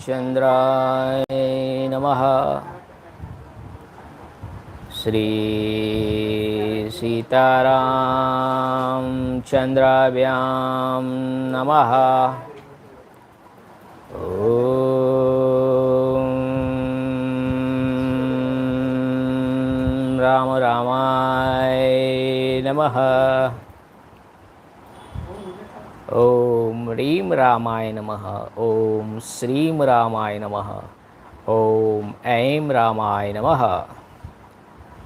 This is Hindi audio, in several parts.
रामचंद्राय नमः। श्री सीतारामचंद्राभ्यां नमः। ओम राम रामाय नमः। ओम ह्रीं रामाय नमः। ओम श्रीं रामाय नमः। ओम ऐं रामाय नमः।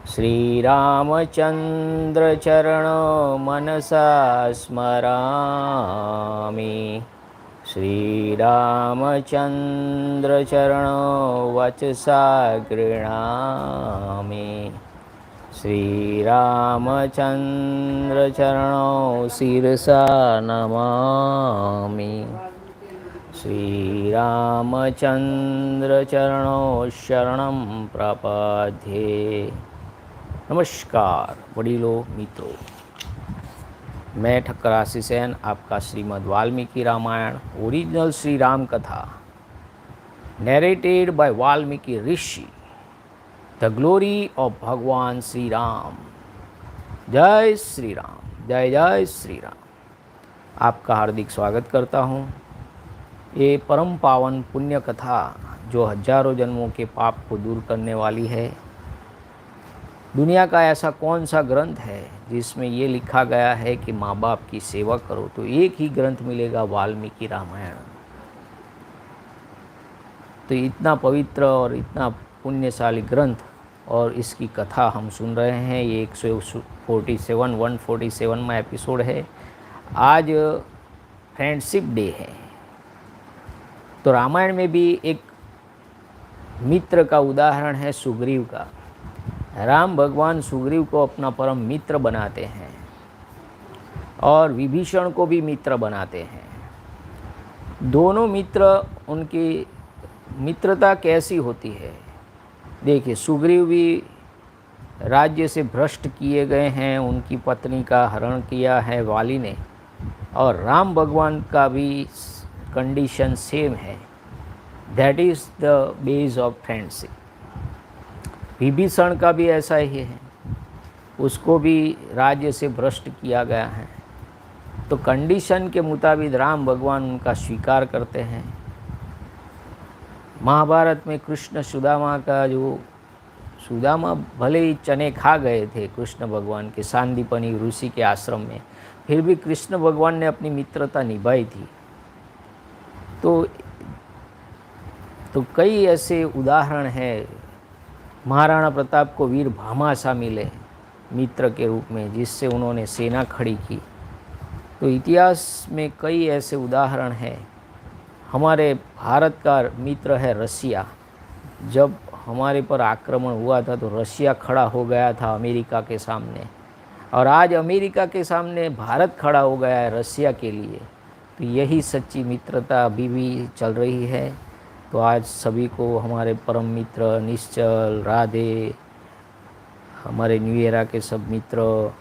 श्री रामचंद्र चरण मनसा स्मरामि। श्री रामचंद्र चरण वचसा गृह्णामि। श्री रामचंद्र चरणौ शिरसा नमामि। श्री रामचंद्र चरणौ शरणं प्रपद्ये। नमस्कार वडीलों मित्रों, मैं ठक्कर आशीष आपका श्रीमद वाल्मीकि रामायण ओरिजिनल श्री राम कथा narrated by Valmiki Rishi, the glory of भगवान श्री राम। जय श्री राम, जय जय श्री राम। आपका हार्दिक स्वागत करता हूँ। ये परम पावन पुण्य कथा जो हजारों जन्मों के पाप को दूर करने वाली है। दुनिया का ऐसा कौन सा ग्रंथ है जिसमें ये लिखा गया है कि माँ बाप की सेवा करो, तो एक ही ग्रंथ मिलेगा, वाल्मीकि रामायण। तो इतना पवित्र और इतना पुण्यशाली ग्रंथ और इसकी कथा हम सुन रहे हैं। ये 147 में एपिसोड है। आज फ्रेंडशिप डे है। तो रामायण में भी एक मित्र का उदाहरण है, सुग्रीव का। राम भगवान सुग्रीव को अपना परम मित्र बनाते हैं और विभीषण को भी मित्र बनाते हैं। दोनों मित्र, उनकी मित्रता कैसी होती है देखिए। सुग्रीव भी राज्य से भ्रष्ट किए गए हैं, उनकी पत्नी का हरण किया है वाली ने, और राम भगवान का भी कंडीशन सेम है। That is the base of friendship. Vibhishan का भी ऐसा ही है, उसको भी राज्य से भ्रष्ट किया गया है। तो कंडीशन के मुताबिक राम भगवान उनका स्वीकार करते हैं। महाभारत में कृष्ण सुदामा का जो, सुदामा भले ही चने खा गए थे कृष्ण भगवान के सांदीपनी ऋषि के आश्रम में, फिर भी कृष्ण भगवान ने अपनी मित्रता निभाई थी। तो कई ऐसे उदाहरण हैं। महाराणा प्रताप को वीर भामाशाह मिले मित्र के रूप में, जिससे उन्होंने सेना खड़ी की। तो इतिहास में कई ऐसे उदाहरण हैं। हमारे भारत का मित्र है रसिया। जब हमारे पर आक्रमण हुआ था तो रसिया खड़ा हो गया था अमेरिका के सामने, और आज अमेरिका के सामने भारत खड़ा हो गया है रसिया के लिए। तो यही सच्ची मित्रता अभी भी चल रही है। तो आज सभी को हमारे परम मित्र निश्चल, राधे, हमारे न्यू ईयर के सब मित्र,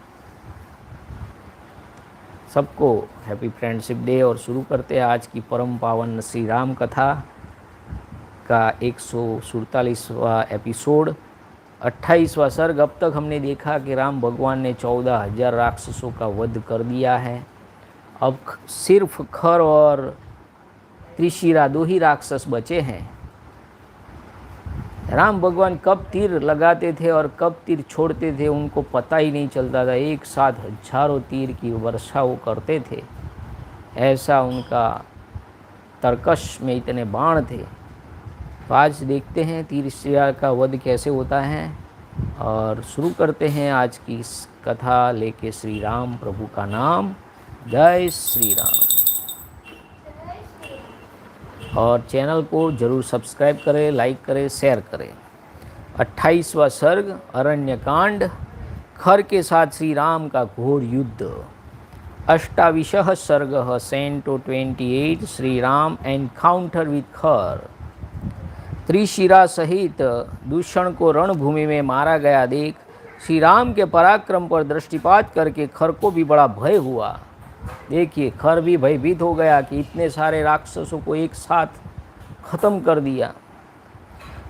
सबको हैप्पी फ्रेंडशिप डे। और शुरू करते हैं आज की परम पावन श्री राम कथा का 147वां एपिसोड, 28वां सर्ग। अब तक हमने देखा कि राम भगवान ने 14,000 राक्षसों का वध कर दिया है। अब सिर्फ खर और त्रिशिरा 2 ही राक्षस बचे हैं। राम भगवान कब तीर लगाते थे और कब तीर छोड़ते थे उनको पता ही नहीं चलता था। एक साथ हजारों तीर की वर्षा वो करते थे, ऐसा उनका तरकश में इतने बाण थे। तो आज देखते हैं त्रिशिरा का वध कैसे होता है, और शुरू करते हैं आज की इस कथा लेके श्री राम प्रभु का नाम। जय श्री राम। और चैनल को ज़रूर सब्सक्राइब करें, लाइक करें, शेयर करें। 28वां सर्ग, अरण्यकांड। खर के साथ श्री राम का घोर युद्ध। 28 सर्ग, Canto 28, Shri Ram encounter with खर। त्रिशिरा सहित दूषण को रणभूमि में मारा गया देख श्री राम के पराक्रम पर दृष्टिपात करके खर को भी बड़ा भय हुआ। देखिए, खर भी भयभीत हो गया कि इतने सारे राक्षसों को एक साथ खत्म कर दिया।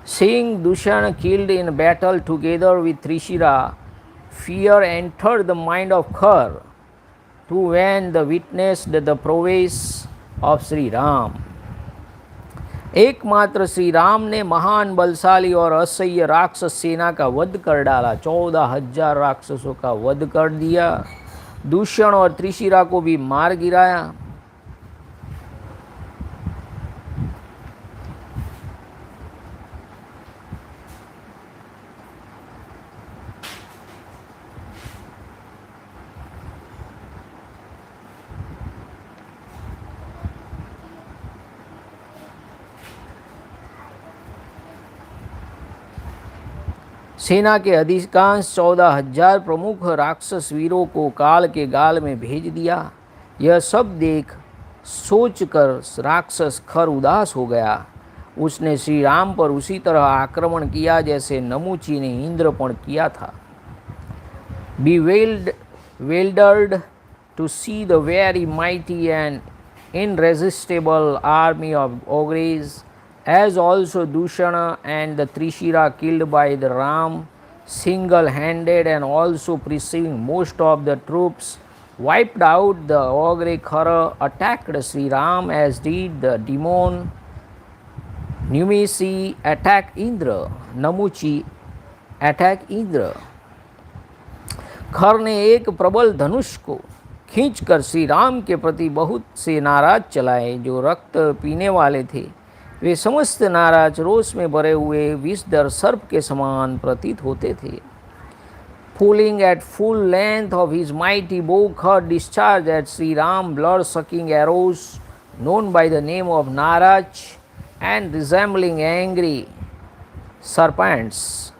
Seeing Dushan killed in battle together with Trishira, fear entered the mind of Khar to when the witnessed the prowess of Shri Ram. एकमात्र श्री राम ने महान बलशाली और असह्य राक्षस सेना का वध कर डाला। 14,000 राक्षसों का वध कर दिया। दूषण और त्रिशिरा को भी मार गिराया। सेना के अधिकांश 14,000 प्रमुख राक्षस वीरों को काल के गाल में भेज दिया। यह सब देख सोचकर राक्षस खर उदास हो गया। उसने श्री राम पर उसी तरह आक्रमण किया जैसे नमुची ने इंद्र पर किया था। Bewildered to see the very mighty and irresistible army of ogres, as also Dushana and the Trishira killed by the Ram single-handed, and also perceiving most of the troops wiped out, the Ogre Khara attacked Sri Ram as did the demon Numisi attack Indra. Namuchi attack Indra. खर ने एक प्रबल धनुष को खींचकर श्री राम के प्रति बहुत से नाराज चलाए। जो रक्त पीने वाले थे वे समस्त नाराज रोष में भरे हुए विषधर सर्प के समान प्रतीत होते थे। Pulling at full length of his mighty bow, Khar discharged at Sri Ram blood-sucking arrows known by the name of Naraj and resembling angry serpents.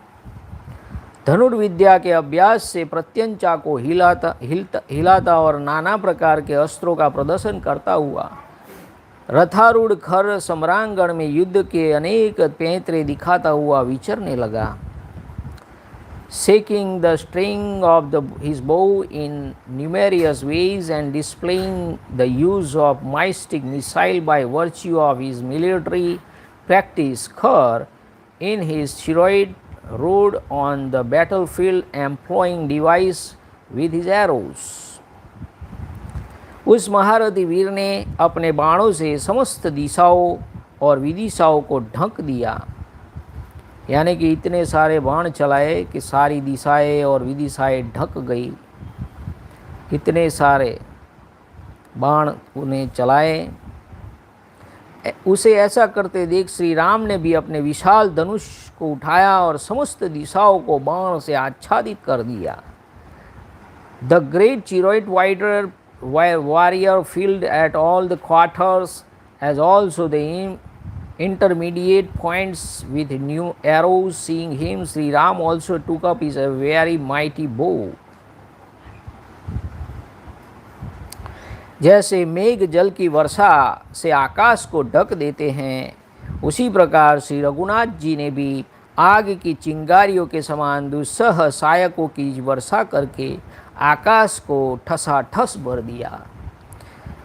धनुर्विद्या के अभ्यास से प्रत्यंचा को हिलाता और नाना प्रकार के अस्त्रों का प्रदर्शन करता हुआ रथारूढ़ खर सम्रांगण में युद्ध के अनेक पैंतरे दिखाता हुआ विचरने लगा। Shaking the string of his bow in numerous ways and displaying the use of mystic missile by virtue of his military practice, Khar in his chariot rode on the battlefield employing device with his arrows. उस महारथी वीर ने अपने बाणों से समस्त दिशाओं और विदिशाओं को ढक दिया, यानी कि इतने सारे बाण चलाए कि सारी दिशाएं और विदिशाएं ढक गई। इतने सारे बाण उन्हें चलाए। उसे ऐसा करते देख श्री राम ने भी अपने विशाल धनुष को उठाया और समस्त दिशाओं को बाण से आच्छादित कर दिया। The great chariot warrior filled at all the quarters as also the intermediate points with new arrows. Seeing him, Sri Ram also took up his very mighty bow. जैसे मेघ जल की वर्षा से आकाश को ढक देते हैं, उसी प्रकार श्री रघुनाथ जी ने भी आग की चिंगारियों के समान दुस्सह सायकों की वर्षा करके आकाश को ठसाठस भर दिया।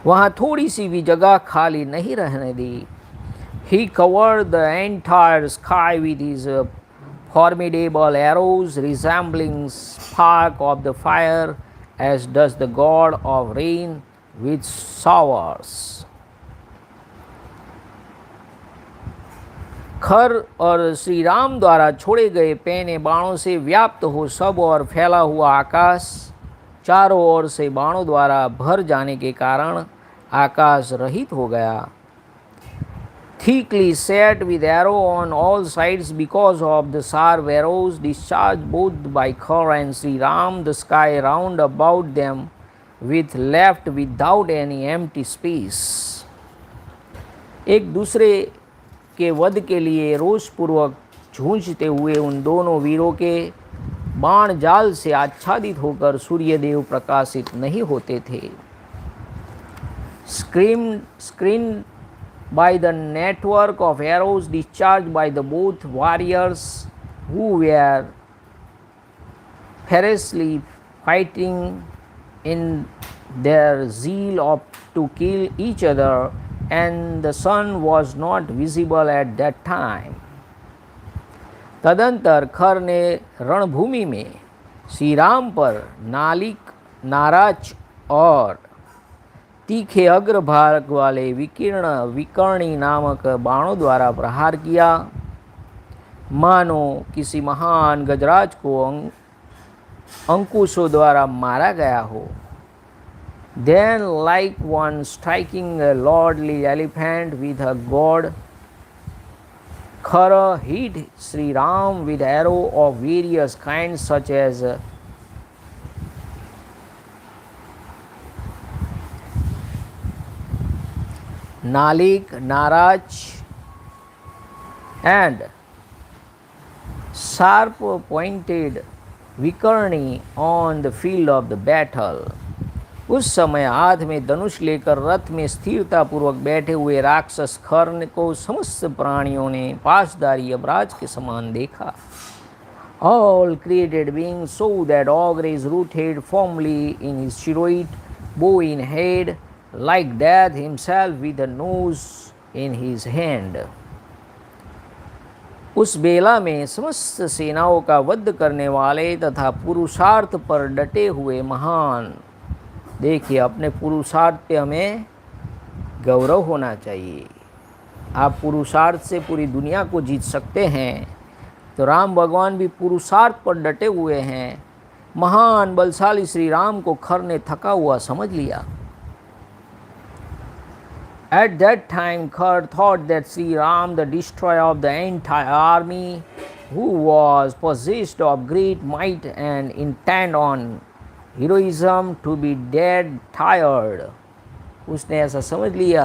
वहाँ थोड़ी सी भी जगह खाली नहीं रहने दी। He covered the entire sky with his formidable arrows, resembling spark of the fire, as does the god of rain with showers. खर और श्री राम द्वारा छोड़े गए पैने बाणों से व्याप्त हो सब और फैला हुआ आकाश चारों ओर से बाणों द्वारा भर जाने के कारण आकाश रहित हो गया। Thickly set with arrow on all sides because of the sharp arrows discharged both by Khar and Sri Ram, the sky round about them with left without any empty space. एक दूसरे के वध के लिए रोषपूर्वक झूंझते हुए उन दोनों वीरों के बाण जाल से आच्छादित होकर सूर्यदेव प्रकाशित नहीं होते थे। Screened by the network of arrows discharged by the both warriors who were ferociously fighting in their zeal to kill each other, and the sun was not visible at that time. तदंतर खर ने रणभूमि में श्री राम पर नालिक, नाराज और तीखे अग्रभाग वाले विकर्णी नामक बाणों द्वारा प्रहार किया, मानो किसी महान गजराज को अंकुशों द्वारा मारा गया हो. Then, like one striking a lordly elephant with a goad, Khara hit Sri Ram with arrows of various kinds, such as Nalik, Naraj, and sharp pointed विकर्णी on the field of the battle. उस समय हाथ में धनुष लेकर रथ में स्थिरतापूर्वक बैठे हुए राक्षस खर को समस्त प्राणियों ने पाशधारी यमराज के समान देखा. All created being so that ogre is rooted formally in his शिरोइड bow in head like death himself with the noose in his hand. उस बेला में समस्त सेनाओं का वध करने वाले तथा पुरुषार्थ पर डटे हुए महान, देखिए अपने पुरुषार्थ पे हमें गौरव होना चाहिए. आप पुरुषार्थ से पूरी दुनिया को जीत सकते हैं, तो राम भगवान भी पुरुषार्थ पर डटे हुए हैं. महान बलशाली श्री राम को खर ने थका हुआ समझ लिया. At that time, Khar thought that Sri Ram, the destroyer of the entire army, who was possessed of great might and intent on heroism, to be dead tired. उसने ऐसा समझ लिया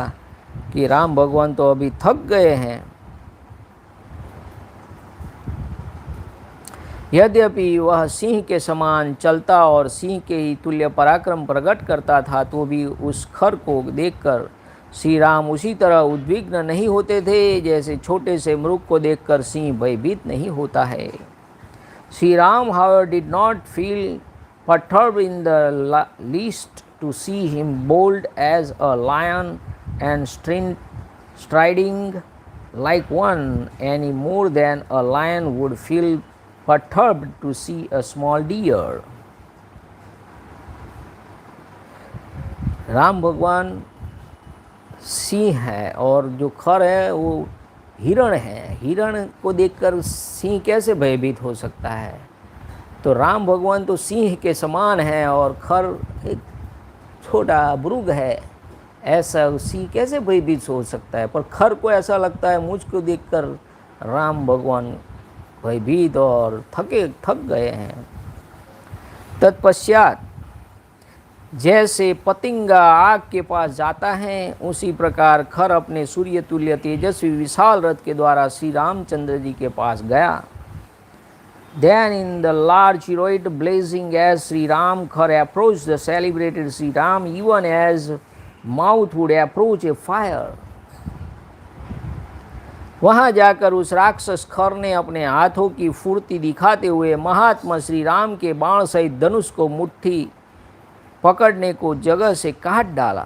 कि राम भगवान तो अभी थक गए हैं. यद्यपि वह सिंह के समान चलता और सिंह के ही तुल्य पराक्रम प्रकट करता था, तो भी उस खर को देखकर श्री राम उसी तरह उद्विग्न नहीं होते थे जैसे छोटे से मृग को देखकर सिंह भयभीत नहीं होता है. Shri Ram however did not feel perturbed in the least to see him bold as a lion and striding like one, any more than a lion would feel perturbed to see a small deer. Ram भगवान सिंह है और जो खर है वो हिरण है. हिरण को देखकर सिंह कैसे भयभीत हो सकता है? तो राम भगवान तो सिंह के समान है और खर एक छोटा मृग है. ऐसा सिंह कैसे भयभीत हो सकता है? पर खर को ऐसा लगता है मुझको देखकर राम भगवान भयभीत और थक गए हैं. तत्पश्चात जैसे पतिंगा आग के पास जाता है, उसी प्रकार खर अपने सूर्य तुल्य तेजस्वी विशाल रथ के द्वारा श्री रामचंद्र जी के पास गया. Then in the large chariot blazing as Sri Ram, Khar approached the celebrated Sri Ram even as mouth would approach a fire. वहाँ जाकर उस राक्षस खर ने अपने हाथों की फुर्ती दिखाते हुए महात्मा श्री राम के बाण सहित धनुष को मुट्ठी पकड़ने को जगह से काट डाला.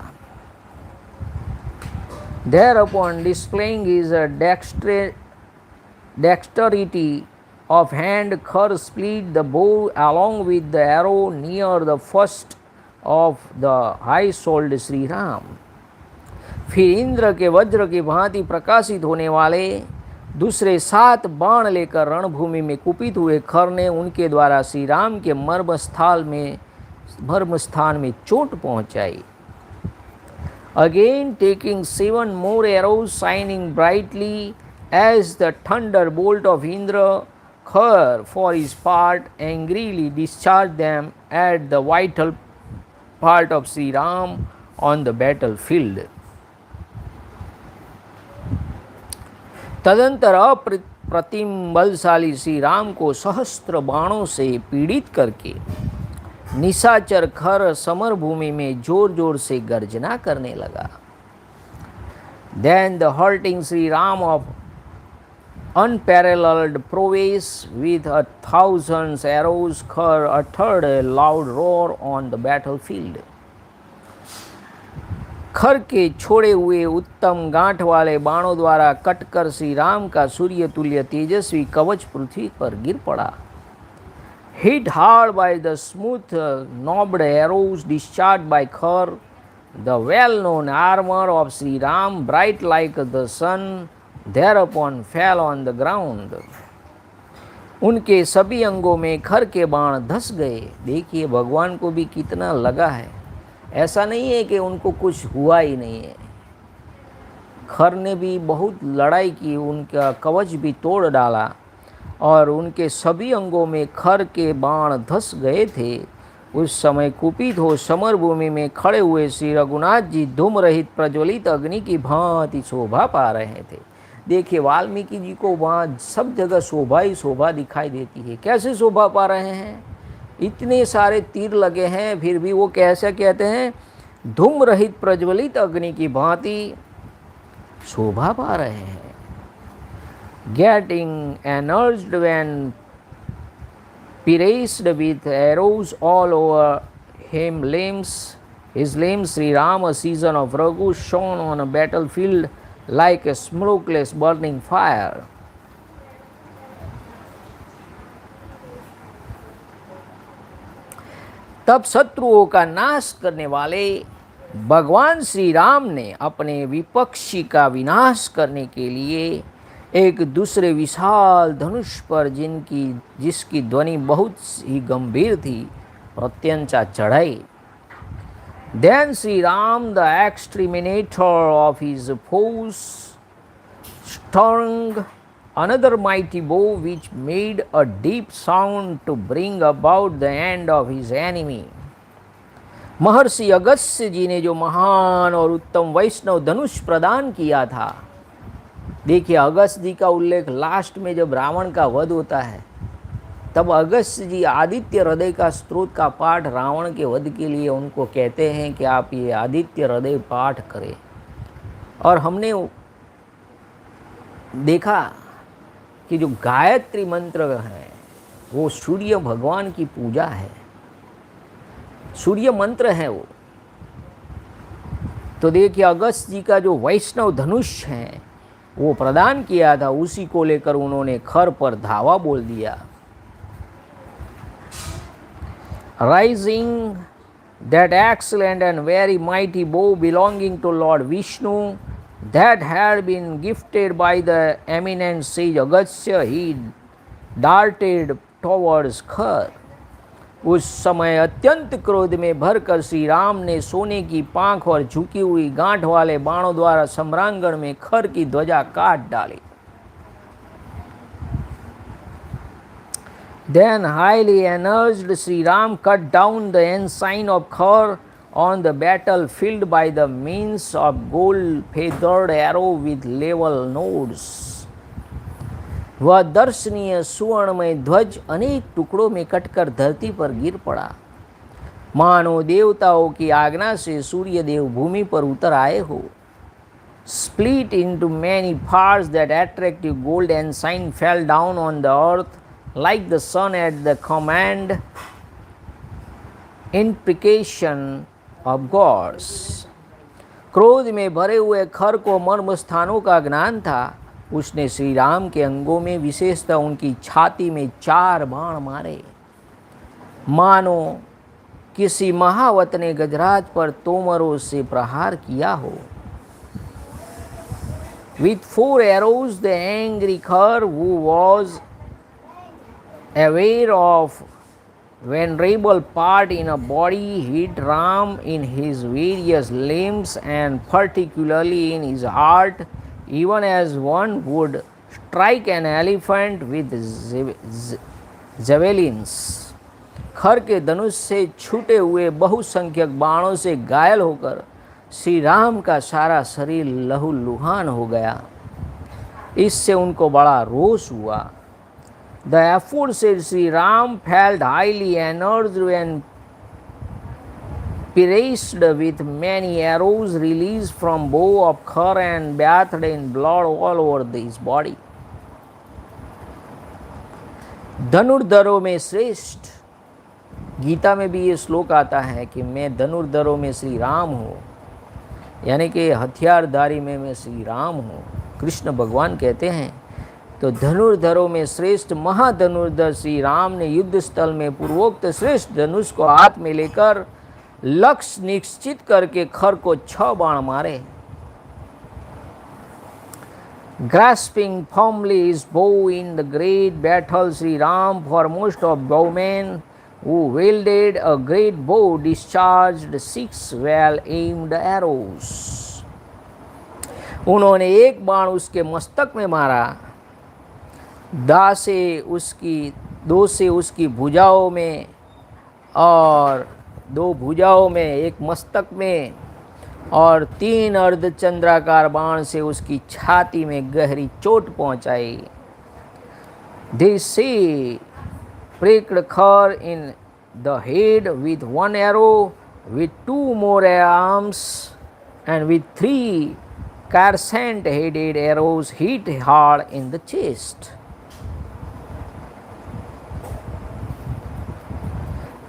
Thereupon displaying his dexterity of hand, Khar split the bow along with the arrow near the first of the high-souled Sri Ram. फिर इंद्र के वज्र की भांति प्रकाशित होने वाले दूसरे 7 बाण लेकर रणभूमि में कुपित हुए खर ने उनके द्वारा श्री राम के मर्मस्थान में चोट पहुंचाई. Again taking 7 more arrows shining brightly as the thunderbolt of Indra, Khar for his part angrily discharged them at the vital part of Sri Ram on the battlefield. तदंतर अप्रतिम बलशाली श्री राम को सहस्त्र बाणों से पीड़ित करके निशाचर खर समर भूमि में जोर जोर से गर्जना करने लगा. Then the halting Sri Ram of unparalleled prowess with 1,000 arrows, Khar uttered a loud roar on the battlefield. खर के छोड़े हुए उत्तम गांठ वाले बाणों द्वारा कटकर श्री राम का सूर्य तुल्य तेजस्वी कवच पृथ्वी पर गिर पड़ा। Hit hard by the smooth knobbed arrows discharged by Khar, the well-known armor of Sri Ram, bright like the sun, thereupon fell on the ground. उनके सभी अंगों में खर के बाण धस गए। देखिए भगवान को भी कितना लगा है, ऐसा नहीं है कि उनको कुछ हुआ ही नहीं है। खर ने भी बहुत लड़ाई की, उनका कवच भी तोड़ डाला और उनके सभी अंगों में खर के बाण धस गए थे। उस समय कुपित हो समर भूमि में खड़े हुए श्री रघुनाथ जी धूम रहित प्रज्वलित अग्नि की भांति शोभा पा रहे थे। देखिए वाल्मीकि जी को वहाँ सब जगह शोभा ही शोभा दिखाई देती है। कैसे शोभा पा रहे हैं? इतने सारे तीर लगे हैं फिर भी वो कैसे कहते हैं? धूम रहित प्रज्वलित अग्नि की भांति शोभा पा रहे हैं। Getting enraged when pierced with arrows all over his limbs, Sri Rama, season of Raghu, shone on a battlefield like a smokeless burning fire. तब शत्रुओं का नाश करने वाले भगवान श्री राम ने अपने विपक्षी का विनाश करने के लिए एक दूसरे विशाल धनुष पर जिसकी ध्वनि बहुत ही गंभीर थी प्रत्यंचा चढ़ाई। Then Sri Ram, the exterminator of his foes, strung another mighty bow which made a deep sound to bring about the end of his enemy. महर्षि अगस्त्य जी ने जो महान और उत्तम वैष्णव धनुष प्रदान किया था। देखिए अगस्त्य जी का उल्लेख लास्ट में जब रावण का वध होता है तब अगस्त्य जी आदित्य हृदय का स्त्रोत का पाठ रावण के वध के लिए उनको कहते हैं कि आप ये आदित्य हृदय पाठ करें। और हमने देखा कि जो गायत्री मंत्र है वो सूर्य भगवान की पूजा है, सूर्य मंत्र है वो। तो देखिए अगस्त्य जी का जो वैष्णव धनुष है वो प्रदान किया था, उसी को लेकर उन्होंने खर पर धावा बोल दिया। Rising that excellent and very mighty bow belonging to Lord Vishnu that had been gifted by the eminent sage Agastya, he darted towards Khar. उस समय अत्यंत क्रोध में भरकर श्री राम ने सोने की पांख और झुकी हुई गांठ वाले बाणों द्वारा सम्रांगण में खर की ध्वजा काट डाली। Then highly enraged Sri Ram cut down the ensign of Khar on the battlefield by the means of gold feathered arrow with level nodes. वह दर्शनीय सुवर्णमय ध्वज अनेक टुकड़ों में कटकर धरती पर गिर पड़ा। मानो देवताओं की आज्ञा से सूर्य देव भूमि पर उतर आए हो। Split into many parts, that attractive gold ensign fell down on the earth like the sun at the command imprecation of gods. क्रोध में भरे हुए खर को मर्म स्थानों का ज्ञान था। उसने श्री राम के अंगों में विशेषतः उनकी छाती में 4 बाण मारे, मानो किसी महावत ने गजराज पर तोमरों से प्रहार किया हो। With 4 arrows the angry Khar, who was aware of venerable part in a body, hit Ram in his various limbs and particularly in his heart, even as one would strike an elephant with javelins. खर के धनुष से छूटे हुए बहुसंख्यक बाणों से घायल होकर श्री राम का सारा शरीर लहूलुहान हो गया। इससे उनको बड़ा रोष हुआ। The aforesaid Sri Ram felt highly enraged when pierced with many arrows released from bow of Khar and bathed in blood all over his body. धनुर्धरों में श्रेष्ठ, गीता में भी ये श्लोक आता है कि मैं धनुर्धरों में श्री राम हूँ। यानी कि हथियारधारी में मैं श्री राम हूँ, कृष्ण भगवान कहते हैं। तो धनुर्धरों में श्रेष्ठ महाधनुर्धर श्री राम ने युद्ध स्थल में पूर्वोक्त श्रेष्ठ धनुष को हाथ में लेकर लक्ष्य निश्चित करके खर को 6 बाण मारे। Grasping firmly his bow in the great battle, Sri Ram, foremost of bowmen, who wielded a great bow, discharged 6 well-aimed arrows. उन्होंने एक बाण उसके मस्तक में मारा, 2 से उसकी भुजाओं में और 2 भुजाओं में, एक मस्तक में, और 3 अर्धचंद्राकार बाण से उसकी छाती में गहरी चोट पहुंचाई। दिस से pricked खर in the head with 1 arrow, with 2 more arms, and with 3 crescent headed arrows hit hard in the chest.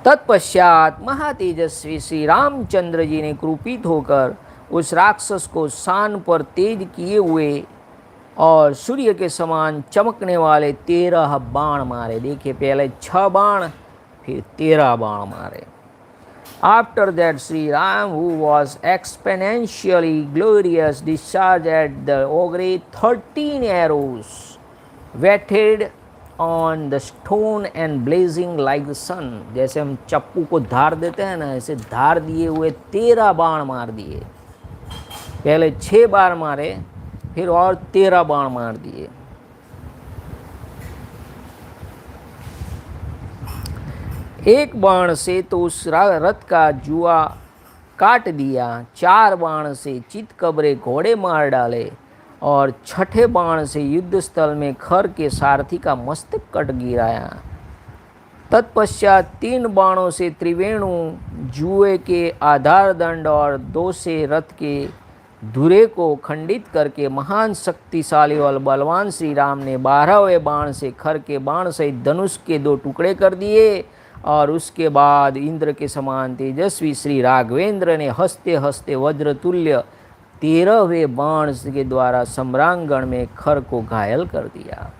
तत्पश्चात महातेजस्वी श्री रामचंद्र जी ने क्रोधित होकर उस राक्षस को शान पर तेज किए हुए और सूर्य के समान चमकने वाले 13 बाण मारे। देखिए, पहले 6 बाण, फिर 13 बाण मारे। After that Shri Ram, who was exponentially glorious, discharge at the ogre 13 arrows whetted on the stone and blazing like the sun। जैसे हम चप्पू को धार देते हैं ना, ऐसे धार दिए हुए 13 बाण मार दिए। पहले 6 बार मारे, फिर और 13 बाण मार दिए। एक बाण से तो उस रथ का जुआ काट दिया, 4 बाण से चितकबरे घोड़े मार डाले, और 6ठे बाण से युद्ध स्थल में खर के सारथी का मस्तक कट गिराया। तत्पश्चात 3 बाणों से त्रिवेणु, जुए के आधार दंड और 2 से रथ के धुरे को खंडित करके महान शक्तिशाली और बलवान श्री राम ने 12वें बाण से खर के बाण सहित धनुष के 2 टुकड़े कर दिए। और उसके बाद इंद्र के समान तेजस्वी श्री राघवेंद्र ने हंसते हंसते वज्रतुल्य 13वें बाण के द्वारा सम्रांगण में खर को घायल कर दिया।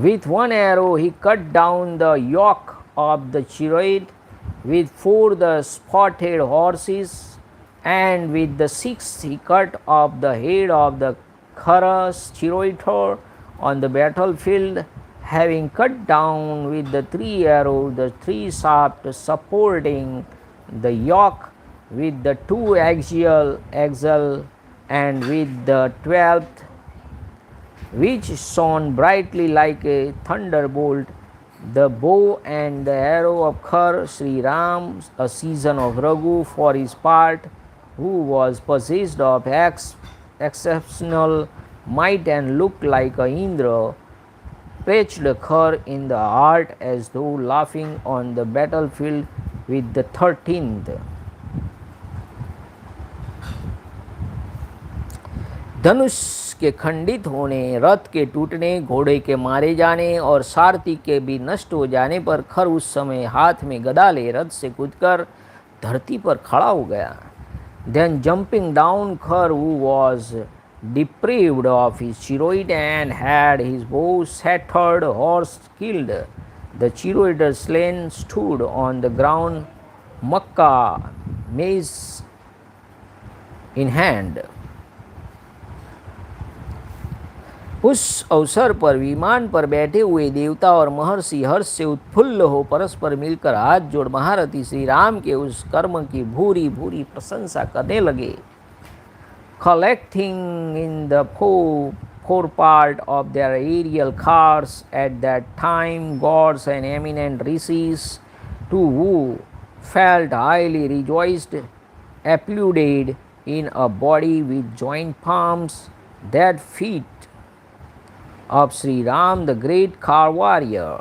With 1 arrow he cut down the yoke of the chariot, with 4 the spotted horses, and with the 6th he cut off the head of the Khara's charioteer on the battlefield, having cut down with the 3 arrows the 3 shafts supporting the yoke, with the 2 axial, and with the 12th, which shone brightly like a thunderbolt, the bow and the arrow of Khar, Sri Ram, a season of Raghu, for his part, who was possessed of exceptional might and looked like a Indra, patched Khar in the heart as though laughing on the battlefield with the 13th. धनुष के खंडित होने, रथ के टूटने, घोड़े के मारे जाने और सारथी के भी नष्ट हो जाने पर खर उस समय हाथ में गदा ले रथ से कूदकर धरती पर खड़ा हो गया। Then jumping down, Khar, who was deprived of his chariot and had his bow shattered, horse killed, the charioteer slain, stood on the ground, Makkah, mace in hand. उस अवसर पर विमान पर बैठे हुए देवता और महर्षि हर्ष से उत्फुल्ल हो परस्पर मिलकर हाथ जोड़ महारथी श्री राम के उस कर्म की भूरी भूरी प्रशंसा करने लगे। Collecting in the forepart of their aerial cars at that time, gods and eminent rishis, too, who felt highly rejoiced, applauded in a body with joint palms that feet of Sri Ram, the great car warrior.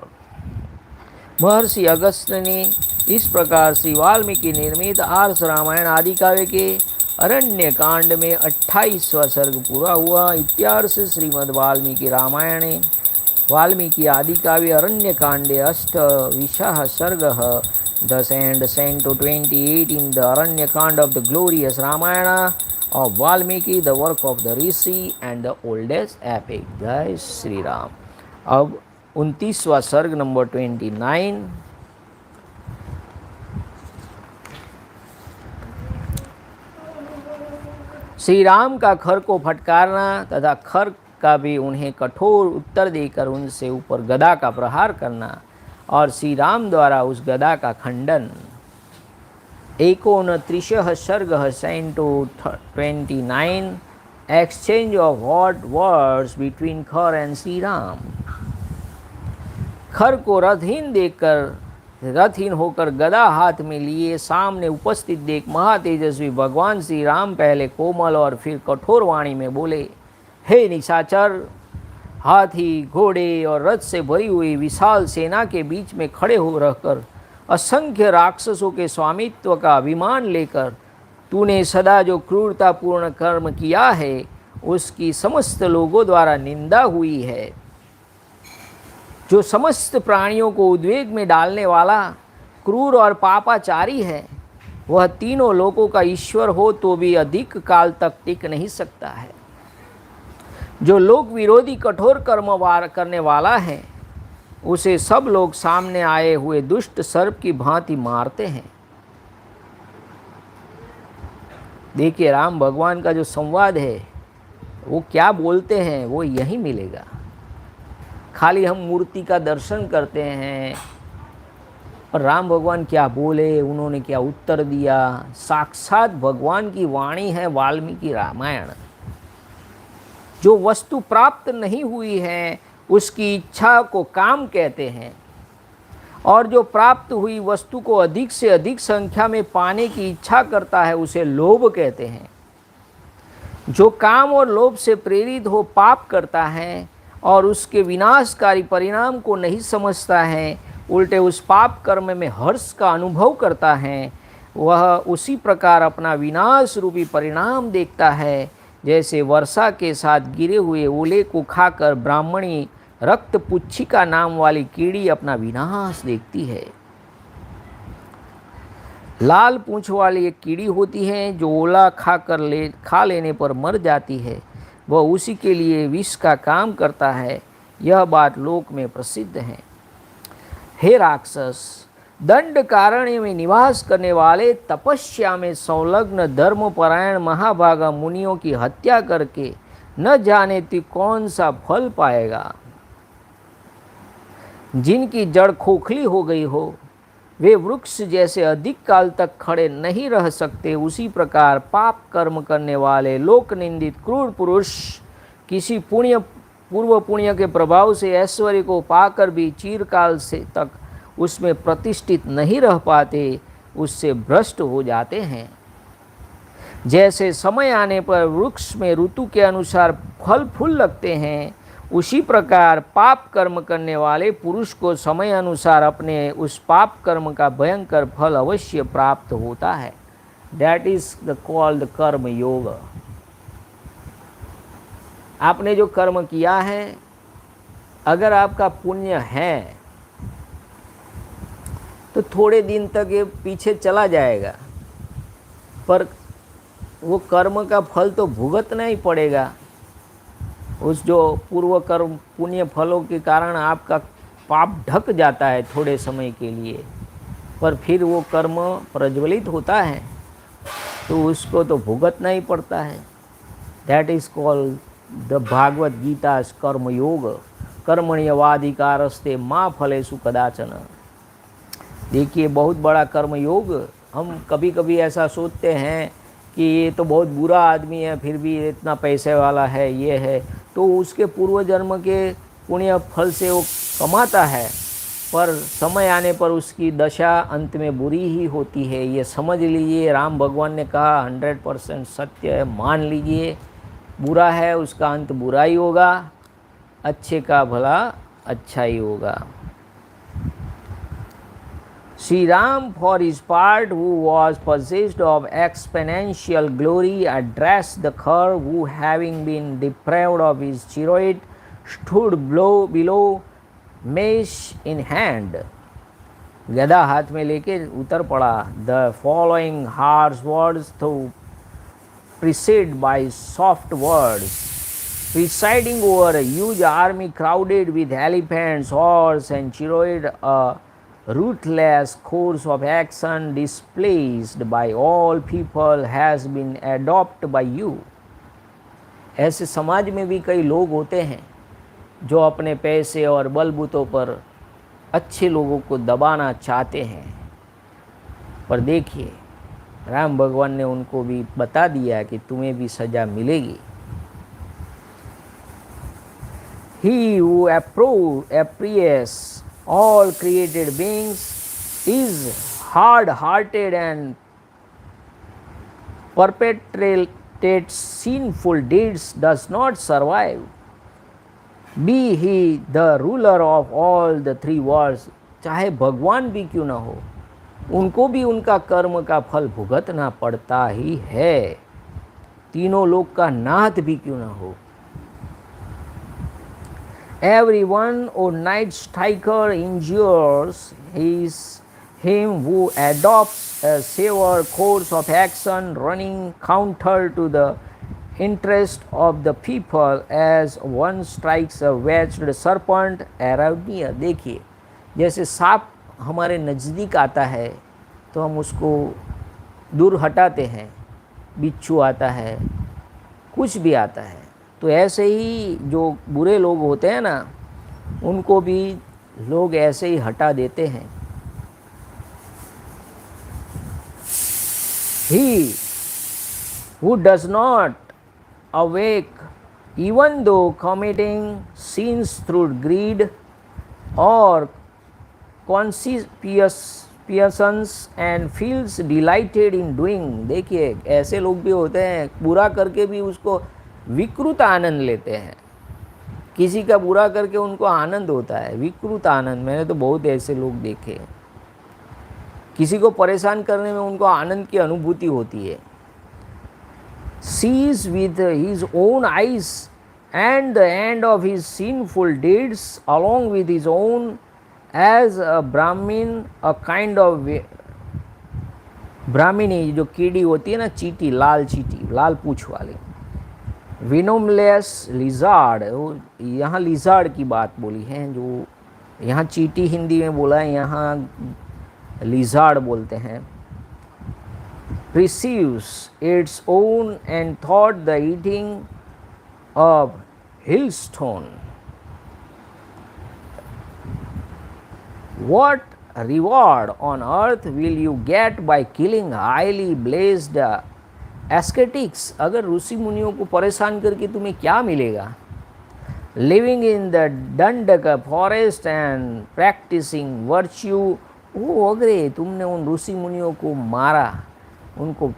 महर्षि अगस्त ने इस प्रकार श्री वाल्मीकि निर्मित आर्ष रामायण आदि काव्य के अरण्य कांड में 28वां सर्ग पूरा हुआ। इत्यार्ष श्रीमद् वाल्मीकि रामायणे वाल्मीकि आदि काव्य अरण्य कांडे 8 विशाः सर्गः Thus ends Canto 28 in the Aranyakand of the glorious Ramayana of Valmiki, the work of the Rishi and the oldest epic. Jai Shri Ram. अब 29वां सर्ग नंबर 29। श्री राम का खर को फटकारना तथा खर का भी उन्हें कठोर उत्तर देकर उनसे ऊपर गदा का प्रहार करना और श्री राम द्वारा उस गदा का खंडन। 29 सर्ग Canto 29 exchange of hot words between खर एंड श्री राम। खर को रथहीन होकर गदा हाथ में लिए सामने उपस्थित देख महातेजस्वी भगवान श्री राम पहले कोमल और फिर कठोर वाणी में बोले, हे निशाचर, हाथी, घोड़े और रथ से भरी हुई विशाल सेना के बीच में खड़े हो रहकर असंख्य राक्षसों के स्वामित्व का अभिमान लेकर तूने सदा जो क्रूरतापूर्ण कर्म किया है उसकी समस्त लोगों द्वारा निंदा हुई है। जो समस्त प्राणियों को उद्वेग में डालने वाला क्रूर और पापाचारी है, वह तीनों लोकों का ईश्वर हो तो भी अधिक काल तक टिक नहीं सकता है। जो लोक विरोधी कठोर कर्म करने वाला है उसे सब लोग सामने आए हुए दुष्ट सर्प की भांति मारते हैं। देखिए, राम भगवान का जो संवाद है वो क्या बोलते हैं वो यही मिलेगा। खाली हम मूर्ति का दर्शन करते हैं और राम भगवान क्या बोले, उन्होंने क्या उत्तर दिया, साक्षात भगवान की वाणी है वाल्मीकि रामायण। जो वस्तु प्राप्त नहीं हुई है उसकी इच्छा को काम कहते हैं और जो प्राप्त हुई वस्तु को अधिक से अधिक संख्या में पाने की इच्छा करता है उसे लोभ कहते हैं। जो काम और लोभ से प्रेरित हो पाप करता है और उसके विनाशकारी परिणाम को नहीं समझता है, उल्टे उस पाप कर्म में हर्ष का अनुभव करता है, वह उसी प्रकार अपना विनाश रूपी परिणाम देखता है जैसे वर्षा के साथ गिरे हुए ओले को खाकर ब्राह्मणी रक्त पुच्छिका नाम वाली कीड़ी अपना विनाश देखती है। लाल पूंछ वाली एक कीड़ी होती है जो ओला खा लेने पर मर जाती है, वह उसी के लिए विष का काम करता है। यह बात लोक में प्रसिद्ध है। हे राक्षस, दंड कारण्य में निवास करने वाले तपस्या में संलग्न धर्मपरायण महाभागा मुनियों की हत्या करके न जाने तू कौन सा फल पाएगा। जिनकी जड़ खोखली हो गई हो वे वृक्ष जैसे अधिक काल तक खड़े नहीं रह सकते, उसी प्रकार पाप कर्म करने वाले लोक निंदित क्रूर पुरुष किसी पूर्व पुण्य के प्रभाव से ऐश्वर्य को पाकर भी चिरकाल से तक उसमें प्रतिष्ठित नहीं रह पाते, उससे भ्रष्ट हो जाते हैं। जैसे समय आने पर वृक्ष में ऋतु के अनुसार फल फूल लगते हैं, उसी प्रकार पाप कर्म करने वाले पुरुष को समय अनुसार अपने उस पाप कर्म का भयंकर फल अवश्य प्राप्त होता है। दैट इज द कॉल्ड कर्म योग। आपने जो कर्म किया है, अगर आपका पुण्य है तो थोड़े दिन तक ये पीछे चला जाएगा, पर वो कर्म का फल तो भुगतना ही पड़ेगा। उस जो पूर्व कर्म पुण्य फलों के कारण आपका पाप ढक जाता है थोड़े समय के लिए, पर फिर वो कर्म प्रज्वलित होता है तो उसको तो भुगतना ही पड़ता है। That is called the Bhagavad Gita karma yoga. कर्मण्यवाधिकारस्ते माँ फलेषु कदाचन। देखिए, बहुत बड़ा कर्म योग। हम कभी कभी ऐसा सोचते हैं कि ये तो बहुत बुरा आदमी है फिर भी इतना पैसे वाला है, ये है, तो उसके पूर्व जन्म के पुण्य फल से वो कमाता है, पर समय आने पर उसकी दशा अंत में बुरी ही होती है। ये समझ लीजिए, राम भगवान ने कहा 100% सत्य है, मान लीजिए। बुरा है उसका अंत बुरा ही होगा, अच्छे का भला अच्छा ही होगा। Sri Ram, for his part, who was possessed of exponential glory, addressed the Khar, who, having been deprived of his chariot, stood below, mesh in hand. गदा हाथ में लेके उतर पड़ा। द फॉलोइंग हार्श वर्ड्स थो preceded by soft words, presiding over a huge army crowded with elephants, horse and chariot, a ruthless course of action displayed by all people has been adopted by you. ऐसे समाज में भी कई लोग होते हैं जो अपने पैसे और बलबूतों पर अच्छे लोगों को दबाना चाहते हैं, पर देखिए राम भगवान ने उनको भी बता दिया कि तुम्हें भी सजा मिलेगी। He who approves all created beings is hard-hearted and perpetrates sinful deeds does not survive. Be he the ruler of all the three worlds. चाहे भगवान भी क्यों ना हो, उनको भी उनका कर्म का फल भुगतना पड़ता ही है। तीनों लोक का नाथ भी क्यों ना हो। Everyone, O night striker, injures him who adopts a severe course of action running counter to the interest of the people as one strikes a wedged serpent arrived near. देखिए, जैसे सांप हमारे नज़दीक आता है तो हम उसको दूर हटाते हैं, बिच्छू आता है, कुछ भी आता है, तो ऐसे ही जो बुरे लोग होते हैं ना, उनको भी लोग ऐसे ही हटा देते हैं। He who does not awake even though committing sins through greed or conscience and feels delighted in doing. देखिए ऐसे लोग भी होते हैं बुरा करके भी उसको विकृत आनंद लेते हैं। किसी का बुरा करके उनको आनंद होता है, विकृत आनंद। मैंने तो बहुत ऐसे लोग देखे। किसी को परेशान करने में उनको आनंद की अनुभूति होती है। sees with his own eyes and the end of his sinful deeds along with his own as a Brahmin, a kind of ब्राह्मणी जो कीड़ी होती है ना, चीटी, लाल चीटी, लाल पूछ वाली, विनोमलेस लिजार्ड, यहाँ लिजार्ड की बात बोली है, जो यहाँ चीटी हिंदी में बोला है, यहाँ लिजार्ड बोलते हैं। perceives its own and thought the eating of hailstone. What reward on earth will you get by killing highly blessed ascetics? अगर ऋषि मुनियों को परेशान करके तुम्हें क्या मिलेगा? Living in the Dandaka forest and practicing virtue. ओ अग्रे, तुमने उन ऋषि मुनियों को मारा, उनको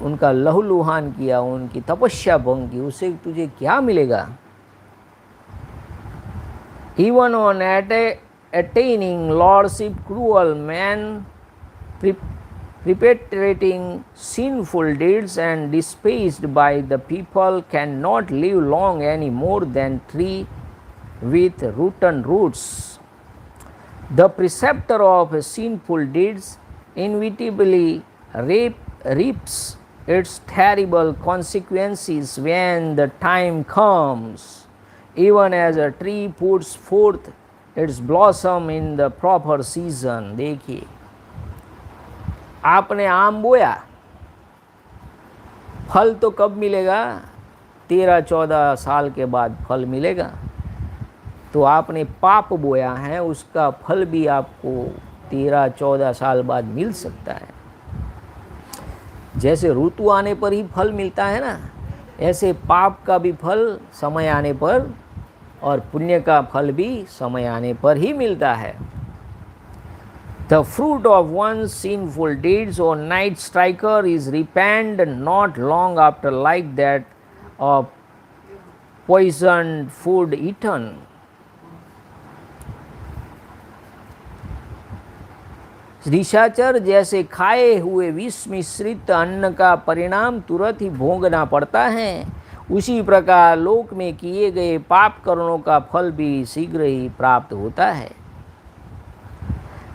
उनका लहूलुहान किया, उनकी तपस्या भंग की, उससे तुझे क्या मिलेगा? Even on attaining lordship, cruel man perpetrating sinful deeds and despised by the people cannot live long any more than tree with rotten roots. The preceptor of sinful deeds inevitably reaps its terrible consequences when the time comes, even as a tree puts forth its blossom in the proper season. देखिए, आपने आम बोया, फल तो कब मिलेगा? 13-14 साल के बाद फल मिलेगा। तो आपने पाप बोया है, उसका फल भी आपको 13-14 साल बाद मिल सकता है। जैसे ऋतु आने पर ही फल मिलता है ना, ऐसे पाप का भी फल समय आने पर और पुण्य का फल भी समय आने पर ही मिलता है। The fruit of one's sinful deeds, O night striker, is repent not long after, like that of poisoned food eaten. निशाचर जैसे खाए हुए विष मिश्रित अन्न का परिणाम तुरंत ही भोगना पड़ता है, उसी प्रकार लोक में किए गए पाप कर्मों का फल भी शीघ्र ही प्राप्त होता है।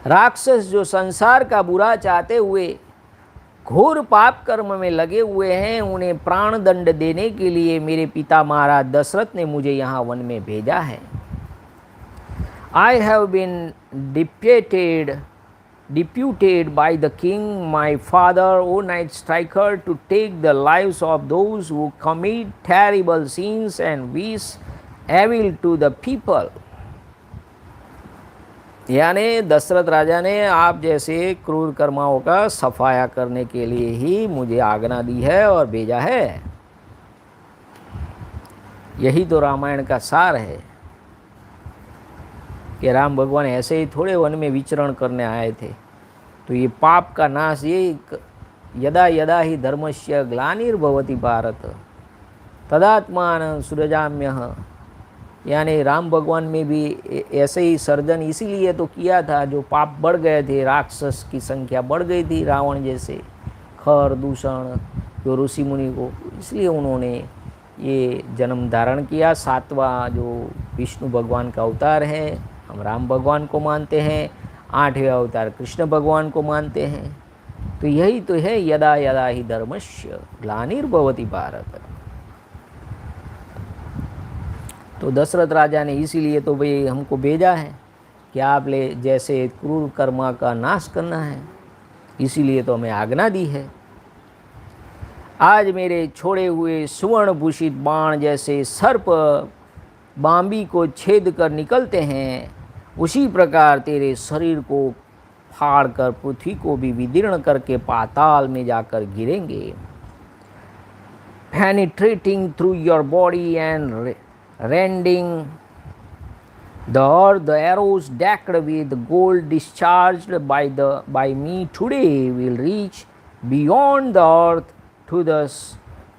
राक्षस जो संसार का बुरा चाहते हुए घोर पाप कर्म में लगे हुए हैं, उन्हें प्राण दंड देने के लिए मेरे पिता महाराज दशरथ ने मुझे यहाँ वन में भेजा है। I have been deputed by the king, my father, O night striker, to take the lives of those who commit terrible sins and wish evil to the people. यानी दशरथ राजा ने आप जैसे क्रूर कर्माओं का सफाया करने के लिए ही मुझे आज्ञा दी है और भेजा है। यही तो रामायण का सार है कि राम भगवान ऐसे ही थोड़े वन में विचरण करने आए थे। तो ये पाप का नाश, ये यदा यदा ही धर्मस्य ग्लानिर्भवति भारत तदात्मान सृजाम्यः, यानी राम भगवान में भी ऐसे ही सर्जन इसीलिए तो किया था। जो पाप बढ़ गए थे, राक्षस की संख्या बढ़ गई थी, रावण जैसे खर दूषण जो ऋषि मुनि को, इसलिए उन्होंने ये जन्म धारण किया। 7वां जो विष्णु भगवान का अवतार है, हम राम भगवान को मानते हैं। 8वें अवतार कृष्ण भगवान को मानते हैं। तो यही तो है यदा यदा ही धर्मस्य ग्लानिर्भवति भारत। तो दशरथ राजा ने इसीलिए तो भाई हमको भेजा है कि आप ले जैसे क्रूर कर्मा का नाश करना है, इसीलिए तो हमें आज्ञा दी है। आज मेरे छोड़े हुए सुवर्ण भूषित बाण जैसे सर्प बांबी को छेद कर निकलते हैं, उसी प्रकार तेरे शरीर को फाड़ कर पृथ्वी को भी विदीर्ण करके पाताल में जाकर गिरेंगे। Penetrating through your body and rending the earth, the arrows decked with gold discharged by me today will reach beyond the earth to the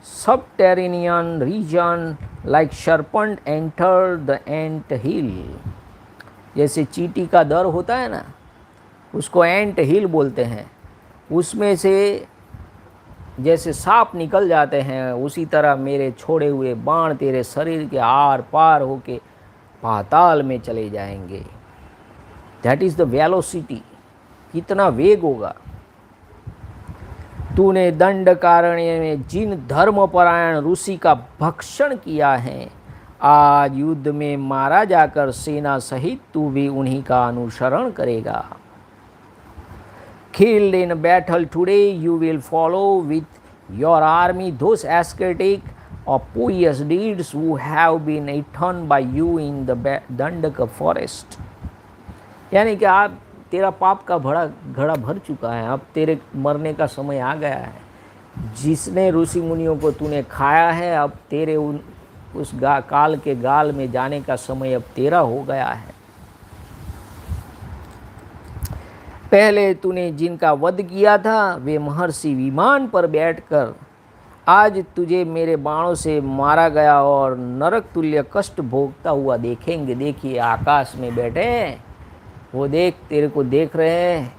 subterranean region like serpent enter the ant hill। जैसे चींटी का दर होता है ना, उसको एंट हिल बोलते हैं। उसमें से जैसे सांप निकल जाते हैं, उसी तरह मेरे छोड़े हुए बाण तेरे शरीर के आर पार होके पाताल में चले जाएंगे। दैट इज़ द वेलोसिटी, कितना वेग होगा। तूने दंड कारण्य में जिन धर्मपरायण ऋषि का भक्षण किया है, आज युद्ध में मारा जाकर सेना सहित तू भी उन्हीं का अनुसरण करेगा। Killed in battle today, you will follow with your army those ascetic or pious deeds who have been eaten by you in the Dandaka forest। यानी कि आप तेरा पाप का घड़ा भर चुका है, अब तेरे मरने का समय आ गया है। जिसने ऋषि मुनियों को तूने खाया है, अब तेरे उस काल के गाल में जाने का समय अब तेरा हो गया है। पहले तूने जिनका वध किया था, वे महर्षि विमान पर बैठकर आज तुझे मेरे बाणों से मारा गया और नरक तुल्य कष्ट भोगता हुआ देखेंगे। देखिए आकाश में बैठे, वो देख तेरे को देख रहे हैं।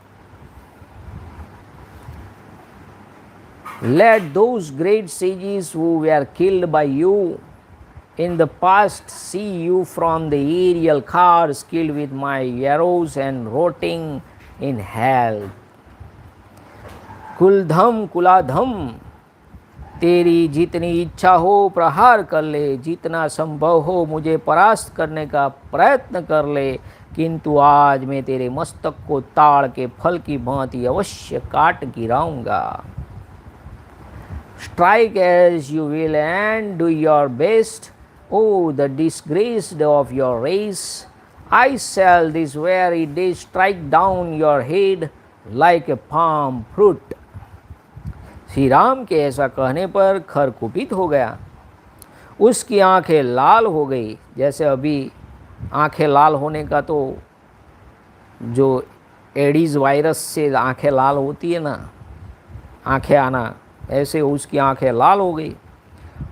Let those great sages who were killed by you in the past see you from the aerial cars killed with my arrows and rotting in hell। कुलधम कुलाधम, तेरी जितनी इच्छा हो प्रहार कर ले, जितना संभव हो मुझे परास्त करने का प्रयत्न कर ले, किंतु आज मैं तेरे मस्तक को ताड़ के फल की भांति अवश्य काट गिराऊंगा। Strike as you will and do your best, O the disgraced of your race। I shall this very day strike down your head like a palm fruit। Shri Ram के ऐसा कहने पर खर कुपित हो गया, उसकी आंखें लाल हो गई। जैसे अभी आंखें लाल होने का तो जो एडीज़ वायरस से आंखें लाल होती है ना, आंखें आना, ऐसे उसकी आंखें लाल हो गई।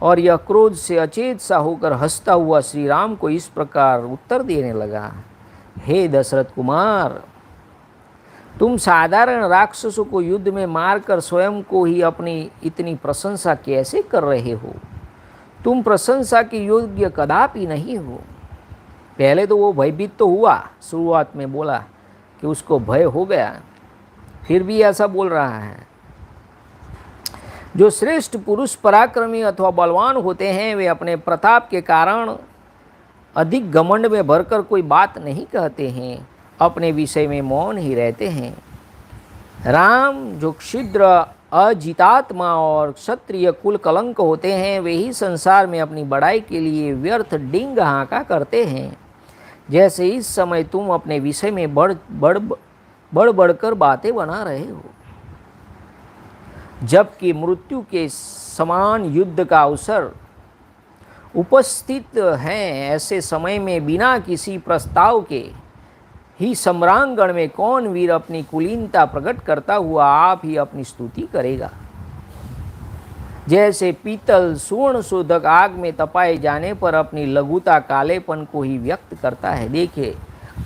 और यह क्रोध से अचेत सा होकर हंसता हुआ श्री राम को इस प्रकार उत्तर देने लगा, हे दशरथ कुमार, तुम साधारण राक्षसों को युद्ध में मारकर स्वयं को ही अपनी इतनी प्रशंसा कैसे कर रहे हो? तुम प्रशंसा के योग्य कदापि नहीं हो। पहले तो वो भयभीत तो हुआ, शुरुआत में बोला कि उसको भय हो गया, फिर भी ऐसा बोल रहा है। जो श्रेष्ठ पुरुष पराक्रमी अथवा बलवान होते हैं वे अपने प्रताप के कारण अधिक घमंड में भरकर कोई बात नहीं कहते हैं, अपने विषय में मौन ही रहते हैं। राम जो क्षुद्र अजितात्मा और क्षत्रिय कुल कलंक होते हैं वे ही संसार में अपनी बड़ाई के लिए व्यर्थ डिंग हाका करते हैं। जैसे इस समय तुम अपने विषय में बढ़ बढ़कर बातें बना रहे हो, जबकि मृत्यु के समान युद्ध का अवसर उपस्थित हैं। ऐसे समय में बिना किसी प्रस्ताव के ही सम्रांगण में कौन वीर अपनी कुलीनता प्रकट करता हुआ आप ही अपनी स्तुति करेगा। जैसे पीतल सुवर्ण शोधक आग में तपाए जाने पर अपनी लघुता कालेपन को ही व्यक्त करता है। देखिए,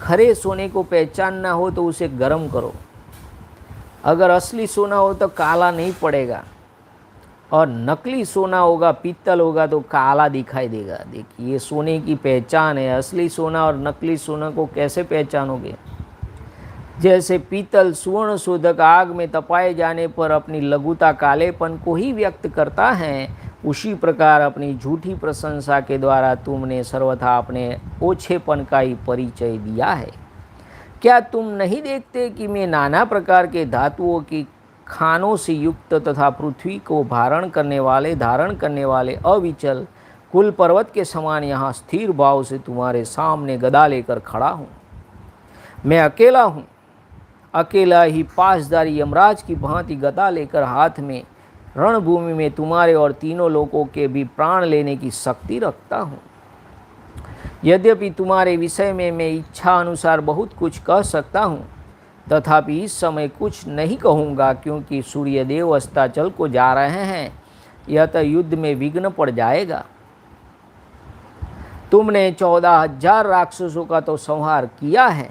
खरे सोने को पहचानना हो तो उसे गर्म करो, अगर असली सोना हो तो काला नहीं पड़ेगा, और नकली सोना होगा, पीतल होगा तो काला दिखाई देगा। देखिए, ये सोने की पहचान है। असली सोना और नकली सोना को कैसे पहचानोगे? जैसे पीतल सुवर्ण शोधक आग में तपाए जाने पर अपनी लघुता कालेपन को ही व्यक्त करता है, उसी प्रकार अपनी झूठी प्रशंसा के द्वारा तुमने सर्वथा अपने ओछेपन का ही परिचय दिया है। क्या तुम नहीं देखते कि मैं नाना प्रकार के धातुओं की खानों से युक्त तथा पृथ्वी को धारण करने वाले अविचल कुल पर्वत के समान यहाँ स्थिर भाव से तुम्हारे सामने गदा लेकर खड़ा हूँ। मैं अकेला हूँ, अकेला ही पासदारी यमराज की भांति गदा लेकर हाथ में रणभूमि में तुम्हारे और तीनों लोकों के भी प्राण लेने की शक्ति रखता हूँ। यद्यपि तुम्हारे विषय में मैं इच्छा अनुसार बहुत कुछ कह सकता हूँ, तथापि इस समय कुछ नहीं कहूँगा, क्योंकि सूर्यदेव अस्ताचल को जा रहे हैं, यह तो युद्ध में विघ्न पड़ जाएगा। तुमने 14,000 राक्षसों का तो संहार किया है,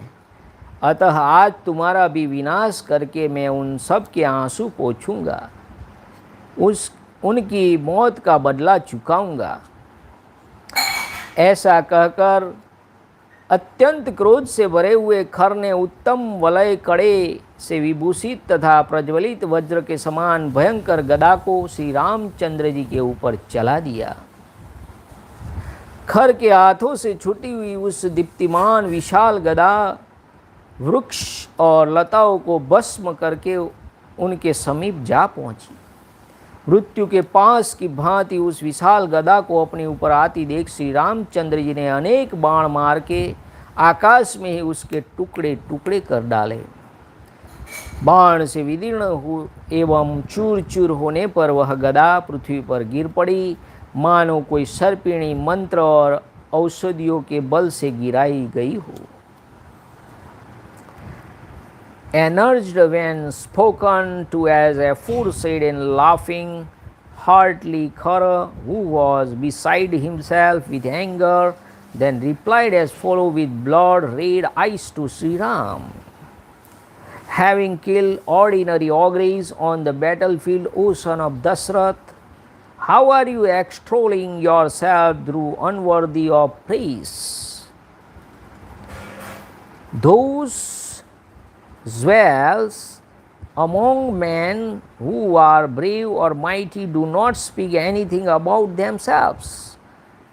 अतः आज तुम्हारा भी विनाश करके मैं उन सब के आंसू पोंछूंगा, उनकी मौत का बदला चुकाऊंगा। ऐसा कहकर अत्यंत क्रोध से भरे हुए खर ने उत्तम वलय कड़े से विभूषित तथा प्रज्वलित वज्र के समान भयंकर गदा को श्री रामचंद्र जी के ऊपर चला दिया। खर के हाथों से छूटी हुई उस दीप्तिमान विशाल गदा वृक्ष और लताओं को भस्म करके उनके समीप जा पहुंची। मृत्यु के पास की भांति उस विशाल गदा को अपने ऊपर आती देख श्री रामचंद्र जी ने अनेक बाण मार के आकाश में ही उसके टुकड़े टुकड़े कर डाले। बाण से विदीर्ण एवं चूर चूर होने पर वह गदा पृथ्वी पर गिर पड़ी, मानो कोई सर्पिणी मंत्र और औषधियों के बल से गिराई गई हो। Energized when spoken to as aforesaid and laughing heartily, Khara, who was beside himself with anger, then replied as follows with blood-red eyes to Shri Ram. Having killed ordinary ogres on the battlefield, O son of Dasrath, how are you extolling yourself through unworthy of praise? Those dwells among men who are brave or mighty do not speak anything about themselves,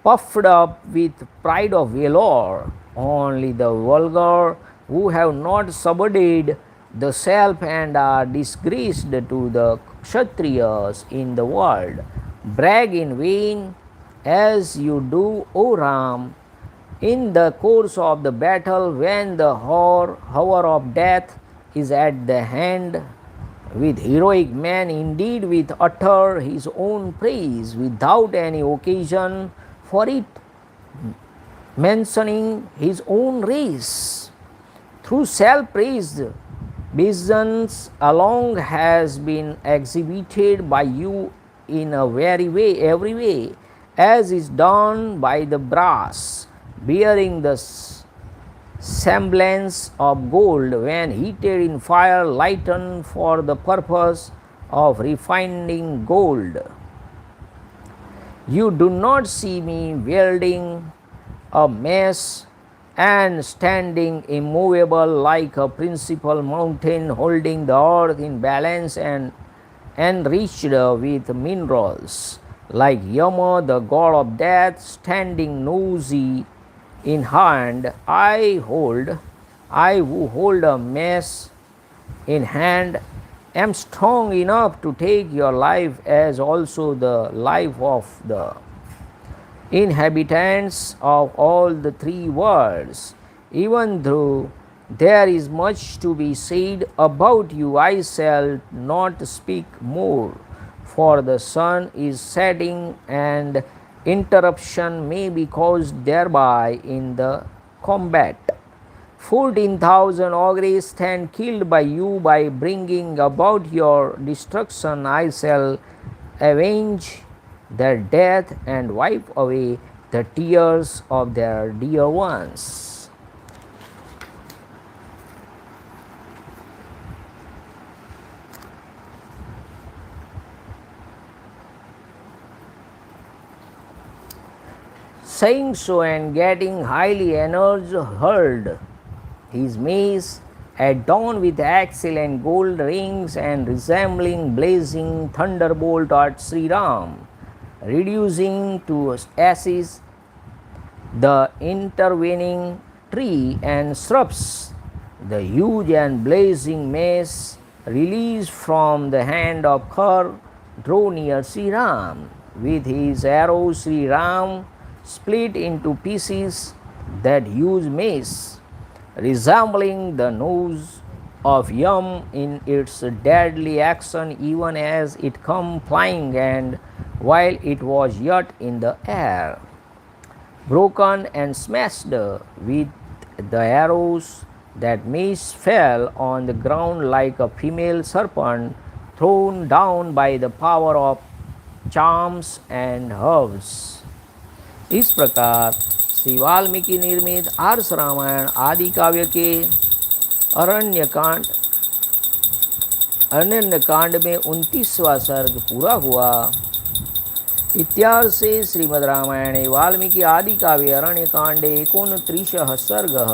puffed up with pride of valor. Only the vulgar, who have not subdued the self and are disgraced to the Kshatriyas in the world, brag in vain, as you do, O Ram, in the course of the battle when the hour of death is at the hand. With heroic man indeed with utter his own praise without any occasion for it, mentioning his own race. Through self-praise, business alone has been exhibited by you in a every way, as is done by the brass bearing the semblance of gold when heated in fire, lightened for the purpose of refining gold. You do not see me wielding a mace and standing immovable like a principal mountain, holding the earth in balance and enriched with minerals, like Yama, the god of death, standing nosy in hand. I who hold a mace in hand, am strong enough to take your life as also the life of the inhabitants of all the three worlds. Even though there is much to be said about you, I shall not speak more, for the sun is setting and interruption may be caused thereby in the combat. 14,000 ogres stand killed by you by bringing about your destruction. I shall avenge their death and wipe away the tears of their dear ones. Saying so and getting highly energized, hurled his mace at dawn with axle and gold rings and resembling blazing thunderbolt at Shri Ram, reducing to ashes the intervening tree and shrubs. The huge and blazing mace released from the hand of Khar drew near Shri Ram. With his arrows, Shri Ram split into pieces that huge mace, resembling the nose of Yam in its deadly action, even as it came flying, and while it was yet in the air, broken and smashed with the arrows, that mace fell on the ground like a female serpent thrown down by the power of charms and herbs. इस प्रकार श्री वाल्मीकि निर्मित आर्ष रामायण आदि काव्य के अरण्यकांड में 29वां सर्ग पूरा हुआ। इत्यार्षे श्रीमद् रामायणे वाल्मीकि आदि काव्ये अरण्यकांडे 29 सर्गः।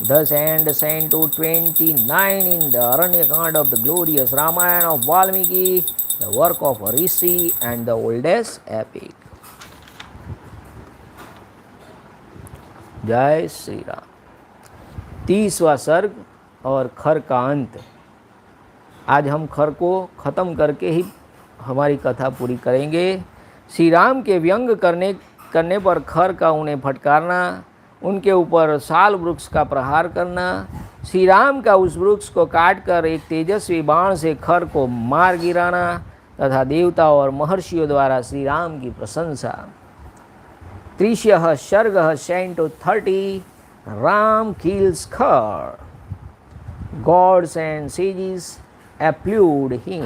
Thus ends Canto 29 in the Aranyakand of the glorious Ramayana of Valmiki, the work of a rishi and the oldest epic. जय श्री राम। 30वां सर्ग और खर का अंत। आज हम खर को ख़त्म करके ही हमारी कथा पूरी करेंगे। श्री राम के व्यंग करने पर खर का उन्हें फटकारना, उनके ऊपर साल वृक्ष का प्रहार करना, श्री राम का उस वृक्ष को काटकर एक तेजस्वी बाण से खर को मार गिराना तथा देवताओं और महर्षियों द्वारा श्री राम की प्रशंसा। 30 सर्गः Canto 30 Ram kills Khar. Gods and sages applaud him.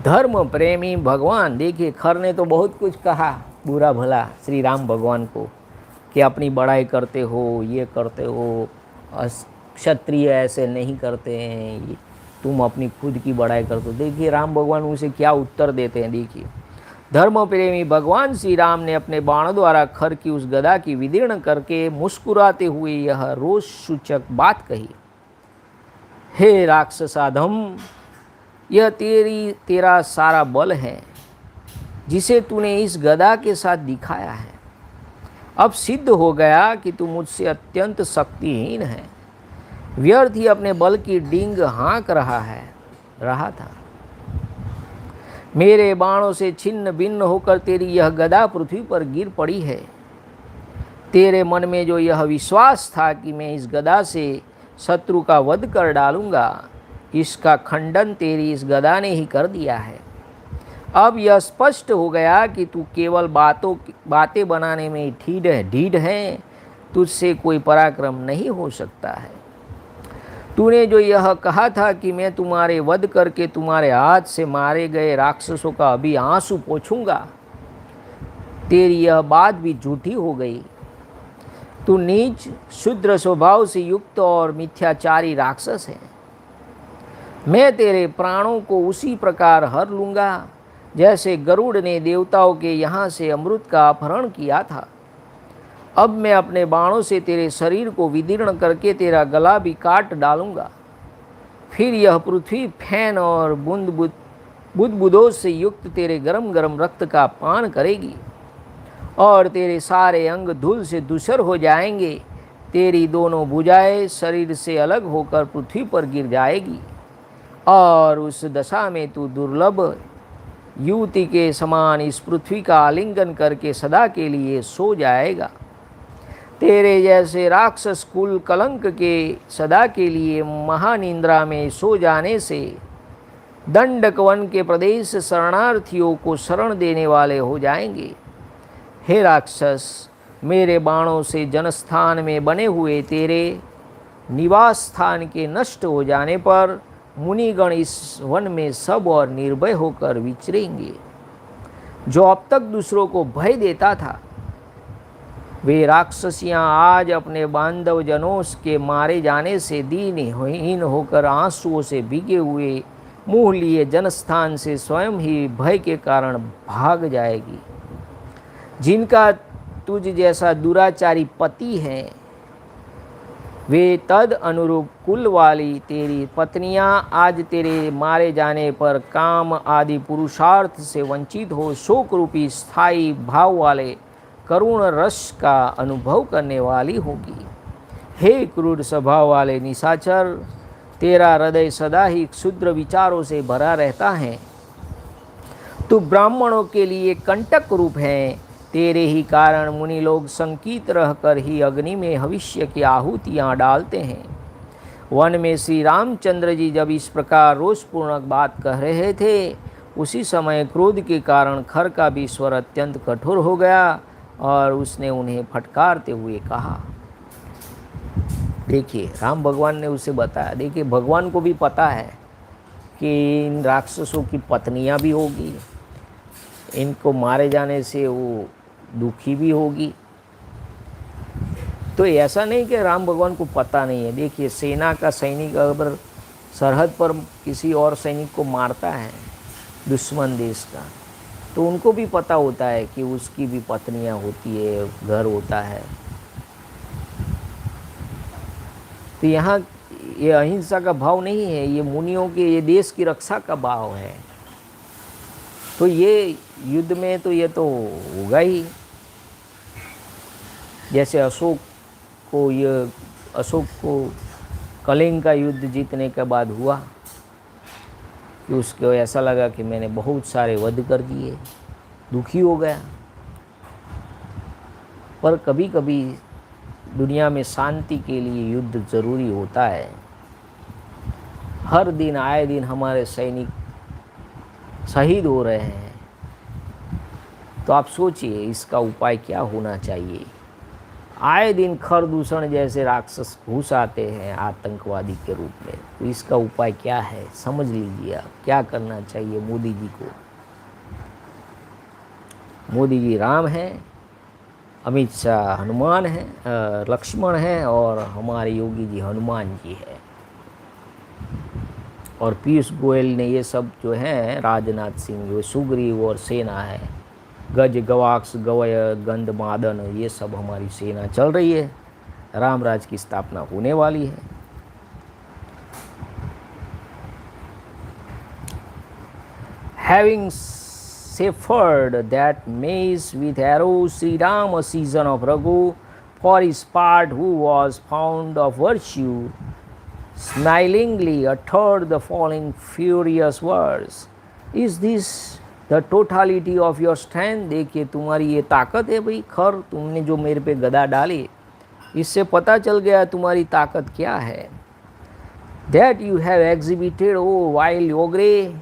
धर्म प्रेमी भगवान, देखिए खर ने तो बहुत कुछ कहा बुरा भला श्री राम भगवान को कि अपनी बड़ाई करते हो, ये करते हो, क्षत्रिय ऐसे नहीं करते हैं, तुम अपनी खुद की बड़ाई करते हो। देखिए राम भगवान उसे क्या उत्तर देते हैं। देखिए धर्म प्रेमी भगवान श्री राम ने अपने बाणों द्वारा खर की उस गदा की विदीर्ण करके मुस्कुराते हुए यह रोष सूचक बात कही, हे राक्षसाधम, यह तेरा सारा बल है जिसे तूने इस गदा के साथ दिखाया है। अब सिद्ध हो गया कि तू मुझसे अत्यंत शक्तिहीन है। व्यर्थ ही अपने बल की डींग हाँक रहा था। मेरे बाणों से छिन्न भिन्न होकर तेरी यह गदा पृथ्वी पर गिर पड़ी है। तेरे मन में जो यह विश्वास था कि मैं इस गदा से शत्रु का वध कर डालूंगा, इसका खंडन तेरी इस गदा ने ही कर दिया है। अब यह स्पष्ट हो गया कि तू केवल बातें बनाने में ढीठ है, तुझसे कोई पराक्रम नहीं हो सकता है। तूने जो यह कहा था कि मैं तुम्हारे वध करके तुम्हारे हाथ से मारे गए राक्षसों का अभी आंसू पोंछूंगा, तेरी यह बात भी झूठी हो गई। तू नीच शूद्र स्वभाव से युक्त और मिथ्याचारी राक्षस है। मैं तेरे प्राणों को उसी प्रकार हर लूँगा जैसे गरुड़ ने देवताओं के यहाँ से अमृत का अपहरण किया था। अब मैं अपने बाणों से तेरे शरीर को विदीर्ण करके तेरा गला भी काट डालूंगा। फिर यह पृथ्वी फैन और बुदबुदों से युक्त तेरे गरम गरम रक्त का पान करेगी और तेरे सारे अंग धूल से धूसर हो जाएंगे। तेरी दोनों भुजाएं शरीर से अलग होकर पृथ्वी पर गिर जाएगी और उस दशा में तू दुर्लभ युवती के समान इस पृथ्वी का आलिंगन करके सदा के लिए सो जाएगा। तेरे जैसे राक्षस कुल कलंक के सदा के लिए महानिंद्रा में सो जाने से दंडक वन के प्रदेश शरणार्थियों को शरण देने वाले हो जाएंगे। हे राक्षस, मेरे बाणों से जनस्थान में बने हुए तेरे निवास स्थान के नष्ट हो जाने पर मुनिगण इस वन में सब और निर्भय होकर विचरेंगे। जो अब तक दूसरों को भय देता था, वे राक्षसियाँ आज अपने बांधव जनों के मारे जाने से दीनहीन होकर आंसुओं से भीगे हुए मुँह लिए जनस्थान से स्वयं ही भय के कारण भाग जाएगी। जिनका तुझ जैसा दुराचारी पति है, वे तद अनुरूप कुल वाली तेरी पत्नियां आज तेरे मारे जाने पर काम आदि पुरुषार्थ से वंचित हो शोक रूपी स्थायी भाव वाले करुण रस का अनुभव करने वाली होगी। हे क्रूर स्वभाव वाले निशाचर, तेरा हृदय सदा ही क्षुद्र विचारों से भरा रहता है। तू ब्राह्मणों के लिए कंटक रूप है। तेरे ही कारण मुनि लोग संकीत रहकर ही अग्नि में भविष्य की आहुतियाँ डालते हैं। वन में श्री रामचंद्र जी जब इस प्रकार रोषपूर्वक बात कह रहे थे, उसी समय क्रोध के कारण खर का भी स्वर अत्यंत कठोर हो गया और उसने उन्हें फटकारते हुए कहा। देखिए, राम भगवान ने उसे बताया, देखिए भगवान को भी पता है कि इन राक्षसों की पत्नियां भी होगी, इनको मारे जाने से वो दुखी भी होगी। तो ऐसा नहीं कि राम भगवान को पता नहीं है। देखिए, सेना का सैनिक अगर सरहद पर किसी और सैनिक को मारता है, दुश्मन देश का, तो उनको भी पता होता है कि उसकी भी पत्नियां होती है, घर होता है। तो यहाँ ये अहिंसा का भाव नहीं है, ये मुनियों के, ये देश की रक्षा का भाव है। तो ये युद्ध में तो ये तो होगा ही। जैसे अशोक को कलिंग का युद्ध जीतने के बाद हुआ कि उसको ऐसा लगा कि मैंने बहुत सारे वध कर दिए, दुखी हो गया। पर कभी कभी दुनिया में शांति के लिए युद्ध ज़रूरी होता है। हर दिन आए दिन हमारे सैनिक शहीद हो रहे हैं। तो आप सोचिए इसका उपाय क्या होना चाहिए। आए दिन खर दूषण जैसे राक्षस घुस आते हैं आतंकवादी के रूप में, तो इसका उपाय क्या है समझ लीजिए आप। क्या करना चाहिए मोदी जी को। मोदी जी राम हैं, अमित शाह हनुमान हैं, लक्ष्मण हैं, और हमारे योगी जी हनुमान जी हैं, और पीयूष गोयल ने ये सब जो हैं, राजनाथ सिंह, वो सुग्रीव और सेना है, गज गवाक्ष गवय गंध मादन, ये सब हमारी सेना चल रही है। रामराज की स्थापना होने वाली है। Having suffered that maze with arrows, Shri Rama, season of Raghu, for his part, who was fond of virtue, smilingly uttered the following furious words. Is this the totality of your strength? देखिए, तुम्हारी ये ताकत है भाई खर, तुमने जो मेरे पे गदा डाली, इससे पता चल गया तुम्हारी ताकत क्या है। That you have exhibited, oh vile ogre,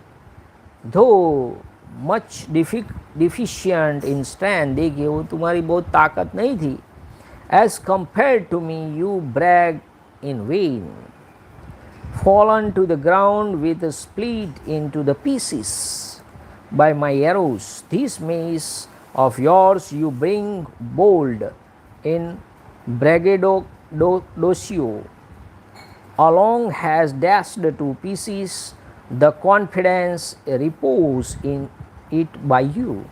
though much deficient in strength, देखिए वो तुम्हारी बहुत ताकत नहीं थी। As compared to me, you brag in vain, fallen to the ground with a split into the pieces by my arrows. This mace of yours you bring bold in braggadocio, along has dashed to pieces the confidence reposed in it by you.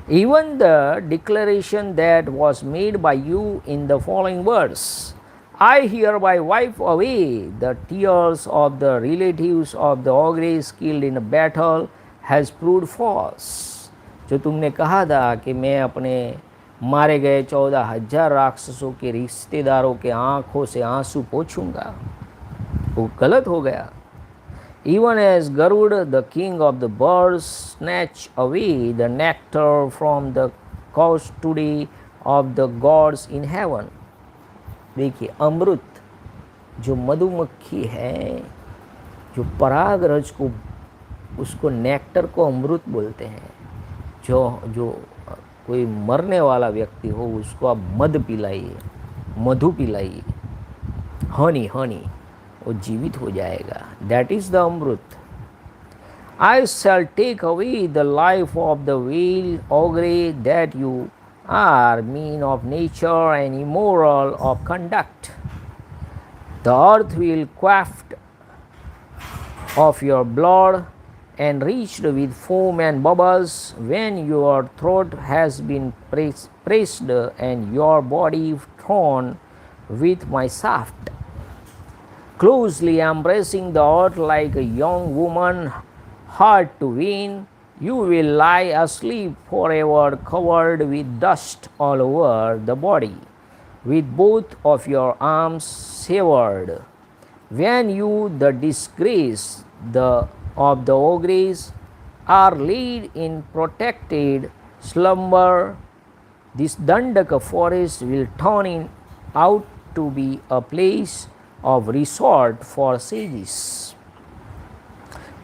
Even the declaration that was made by you in the following words, I hereby wipe away the tears of the relatives of the ogres killed in a battle, has proved false. जो तुमने कहा था कि मैं अपने मारे गए 14,000 राक्षसों के रिश्तेदारों के आंखों से आंसू पोंछूंगा, वो गलत हो गया. Even as Garuda, the king of the birds, snatched away the nectar from the custody of the gods in heaven. देखिए, अमृत जो मधुमक्खी है, जो परागरज को, उसको नेक्टर को अमृत बोलते हैं. जो कोई मरने वाला व्यक्ति हो उसको आप मध पिलाइए, मधु पिलाइए, हनी, वो जीवित हो जाएगा. That is the amrit. I shall take away the life of the vile ogre that you are mean of nature and immoral of conduct. The earth will quaff of your blood and reached with foam and bubbles when your throat has been pressed and your body torn with my shaft. Closely embracing the earth like a young woman hard to win, you will lie asleep forever covered with dust all over the body, with both of your arms severed. When you, the disgrace of the ogres, are laid in protected slumber, this Dandaka forest will turn out to be a place of resort for sages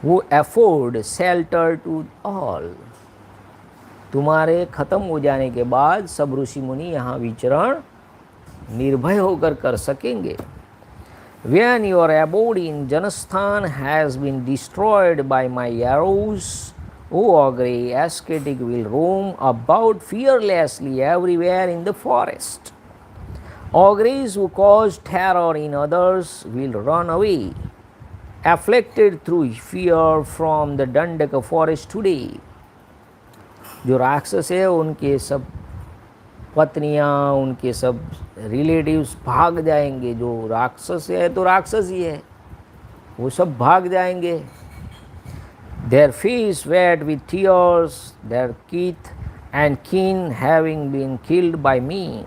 who afford shelter to all. तुम्हारे खत्म हो जाने के बाद सब ऋषि मुनि यहाँ विचरण निर्भय होकर कर सकेंगे. When your abode in Janasthan has been destroyed by my arrows, O Ogre, ascetic will roam about fearlessly everywhere in the forest. Ogres who cause terror in others will run away, afflicted through fear from the Dandaka forest today. जो राक्षस है उनके सब पत्नियाँ, उनके सब रिलेटिव्स भाग जाएंगे. जो राक्षस है तो राक्षस ही है, वो सब भाग जाएंगे. Their face wet with tears, their kith and kin having been killed by me.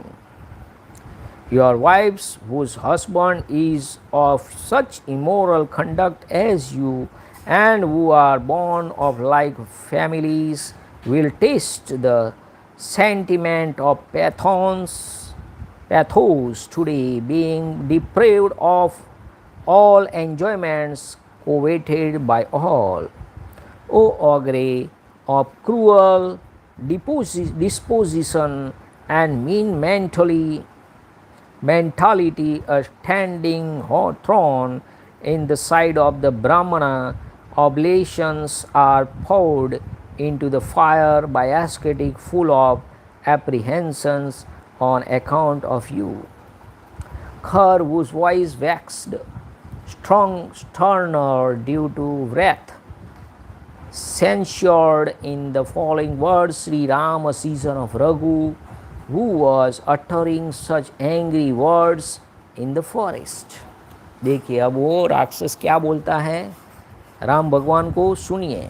Your wives, whose husband is of such immoral conduct as you, and who are born of like families, will taste the sentiment of pathos today, being deprived of all enjoyments coveted by all. O Ogre of cruel disposition and mean mentality, a standing throne in the side of the Brahmana, oblations are poured into the fire by ascetic full of apprehensions on account of you. Khar, whose voice waxed sterner due to wrath, censured in the following words Shri Rama, season of Raghu, who was uttering such angry words in the forest. देखिए अब वो राक्षस क्या बोलता है राम भगवान को, सुनिए.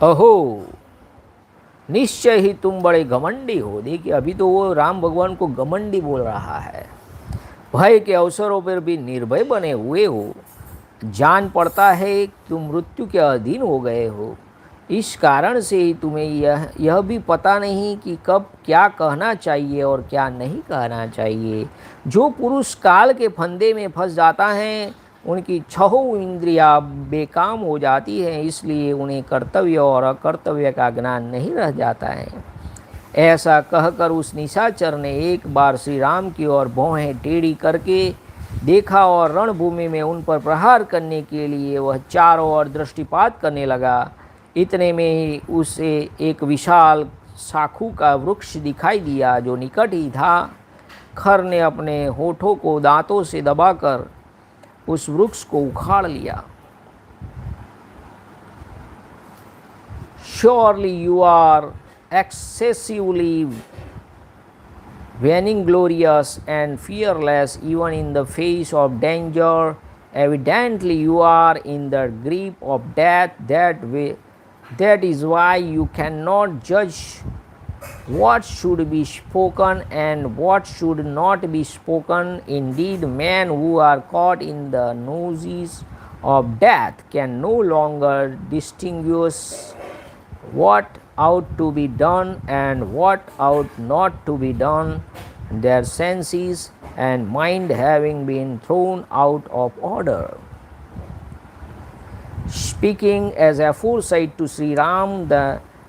अहो, निश्चय ही तुम बड़े घमंडी हो. देखिए अभी तो वो राम भगवान को घमंडी बोल रहा है. भय के अवसरों पर भी निर्भय बने हुए हो. जान पड़ता है तुम मृत्यु के अधीन हो गए हो. इस कारण से ही तुम्हें यह भी पता नहीं कि कब क्या कहना चाहिए और क्या नहीं कहना चाहिए. जो पुरुष काल के फंदे में फंस जाता है उनकी छहों इंद्रियां बेकाम हो जाती हैं, इसलिए उन्हें कर्तव्य और अकर्तव्य का ज्ञान नहीं रह जाता है. ऐसा कहकर उस निशाचर ने एक बार श्री राम की ओर भौहें टेढ़ी करके देखा और रणभूमि में उन पर प्रहार करने के लिए वह चारों ओर दृष्टिपात करने लगा. इतने में ही उसे एक विशाल शाखू का वृक्ष दिखाई दिया जो निकट ही था. खर ने अपने होठों को दांतों से दबाकर उस वृक्ष को उखाड़ लिया. Surely you are excessively vainglorious and fearless even in the face of danger. Evidently you are in the grip of death. That is why you cannot judge what should be spoken and what should not be spoken. Indeed, men who are caught in the nooses of death can no longer distinguish what ought to be done and what ought not to be done, their senses and mind having been thrown out of order. Speaking as aforesaid to Shri Ram,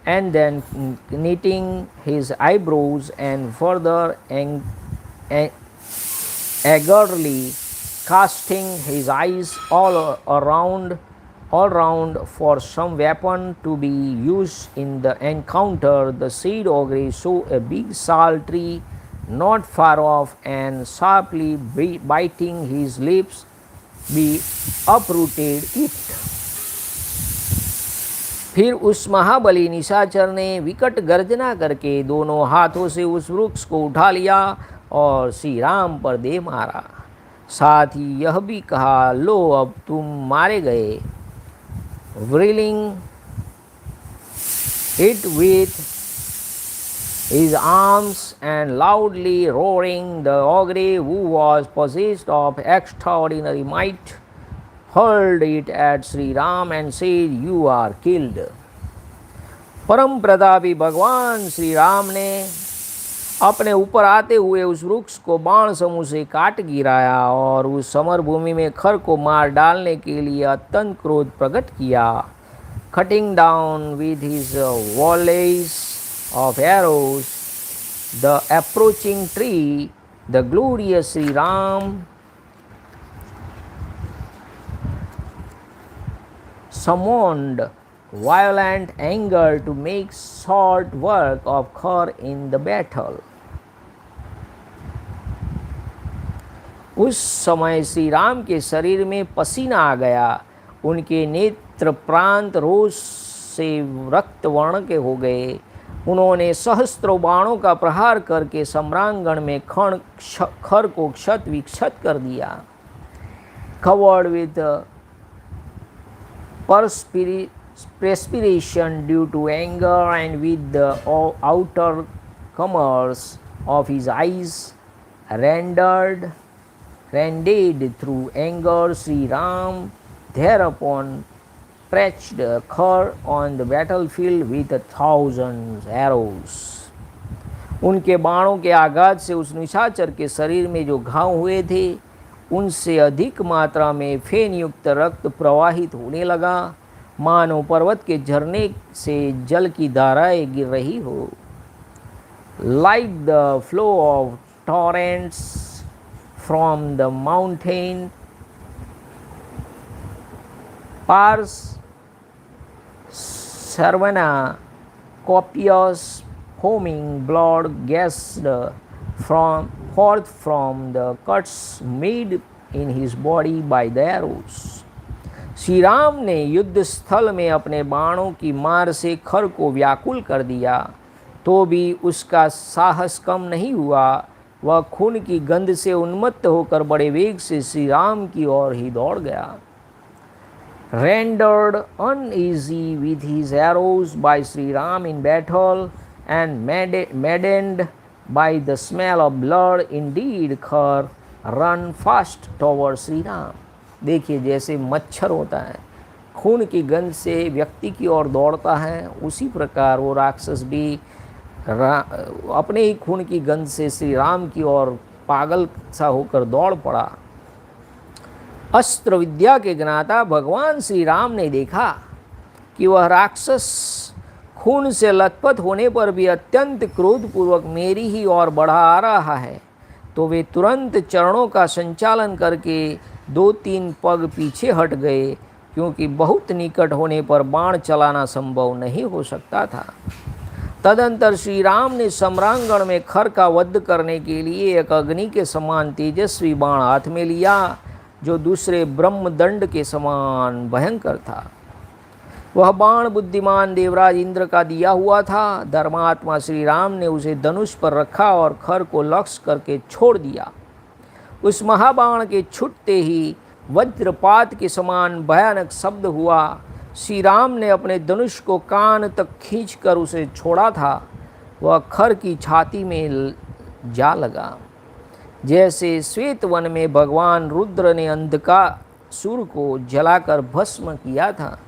and then knitting his eyebrows and further eagerly casting his eyes all round for some weapon to be used in the encounter, the said ogre saw a big sal tree not far off, and sharply biting his lips, be uprooted it. फिर उस महाबली निशाचर ने विकट गर्जना करके दोनों हाथों से उस वृक्ष को उठा लिया और श्री राम पर दे मारा। साथ ही यह भी कहा, लो अब तुम मारे गए। Whirling it with his arms and loudly roaring, the ogre, who was possessed of extraordinary might, hurled it at Sri Ram and said, "You are killed." परम प्रतापी भगवान श्री राम ने अपने ऊपर आते हुए उस वृक्ष को बाण समूह से काट गिराया और उस समर भूमि में खर को मार डालने के लिए अत्यंत क्रोध प्रकट किया। Cutting down with his volleys of arrows the approaching tree, the glorious Shri Ram summoned violent anger to make short work of Khar in the battle. उस समय श्री राम के शरीर में पसीना आ गया, उनके नेत्र प्रांत रोष से रक्त वर्ण के हो गए। उन्होंने सहस्त्रों बाणों का प्रहार करके सम्रांगण में खर को क्षत विक्षत कर दिया। Covered with perspiration due to anger and with the outer corners of his eyes rendered through anger, Sri Ram thereupon stretched Khar on the battlefield with 1,000 arrows. उनके बाणों के आघात से उस निशाचर के शरीर में जो घाव हुए थे, उनसे अधिक मात्रा में फेन युक्त रक्त प्रवाहित होने लगा, मानो पर्वत के झरने से जल की धाराएं गिर रही हो। Like the flow of torrents from the mountain पार्स सर्वना copious foaming blood gushing forth from the cuts made in his body by the arrows. Shri Ram ने युद्ध स्थल में अपने बाणों की मार से खर को व्याकुल कर दिया, तो भी उसका साहस कम नहीं हुआ। वह खून की गंध से उन्मत्त होकर बड़े वेग से श्री राम की ओर ही दौड़ गया। Rendered uneasy with his arrows by Sri Ram in battle and maddened by the smell of blood, indeed Khar run fast towards Sri Ram. देखिए, जैसे मच्छर होता है खून की गंध से व्यक्ति की ओर दौड़ता है, उसी प्रकार वो राक्षस भी अपने ही खून की गंध से श्री राम की ओर पागल सा होकर दौड़ पड़ा। अस्त्र विद्या के ज्ञाता भगवान श्री राम ने देखा कि वह राक्षस खून से लथपथ होने पर भी अत्यंत क्रोधपूर्वक मेरी ही ओर बढ़ा आ रहा है, तो वे तुरंत चरणों का संचालन करके 2-3 पग पीछे हट गए, क्योंकि बहुत निकट होने पर बाण चलाना संभव नहीं हो सकता था। तदंतर श्री राम ने सम्रांगण में खर का वध करने के लिए एक अग्नि के समान तेजस्वी बाण हाथ में लिया, जो दूसरे ब्रह्मदंड के समान भयंकर था। वह बाण बुद्धिमान देवराज इंद्र का दिया हुआ था। धर्मात्मा श्री राम ने उसे धनुष पर रखा और खर को लक्ष्य करके छोड़ दिया। उस महाबाण के छूटते ही वज्रपात के समान भयानक शब्द हुआ। श्री राम ने अपने धनुष को कान तक खींचकर उसे छोड़ा था। वह खर की छाती में जा लगा। जैसे श्वेत वन में भगवान रुद्र ने अंधकासुर को जलाकर भस्म किया था,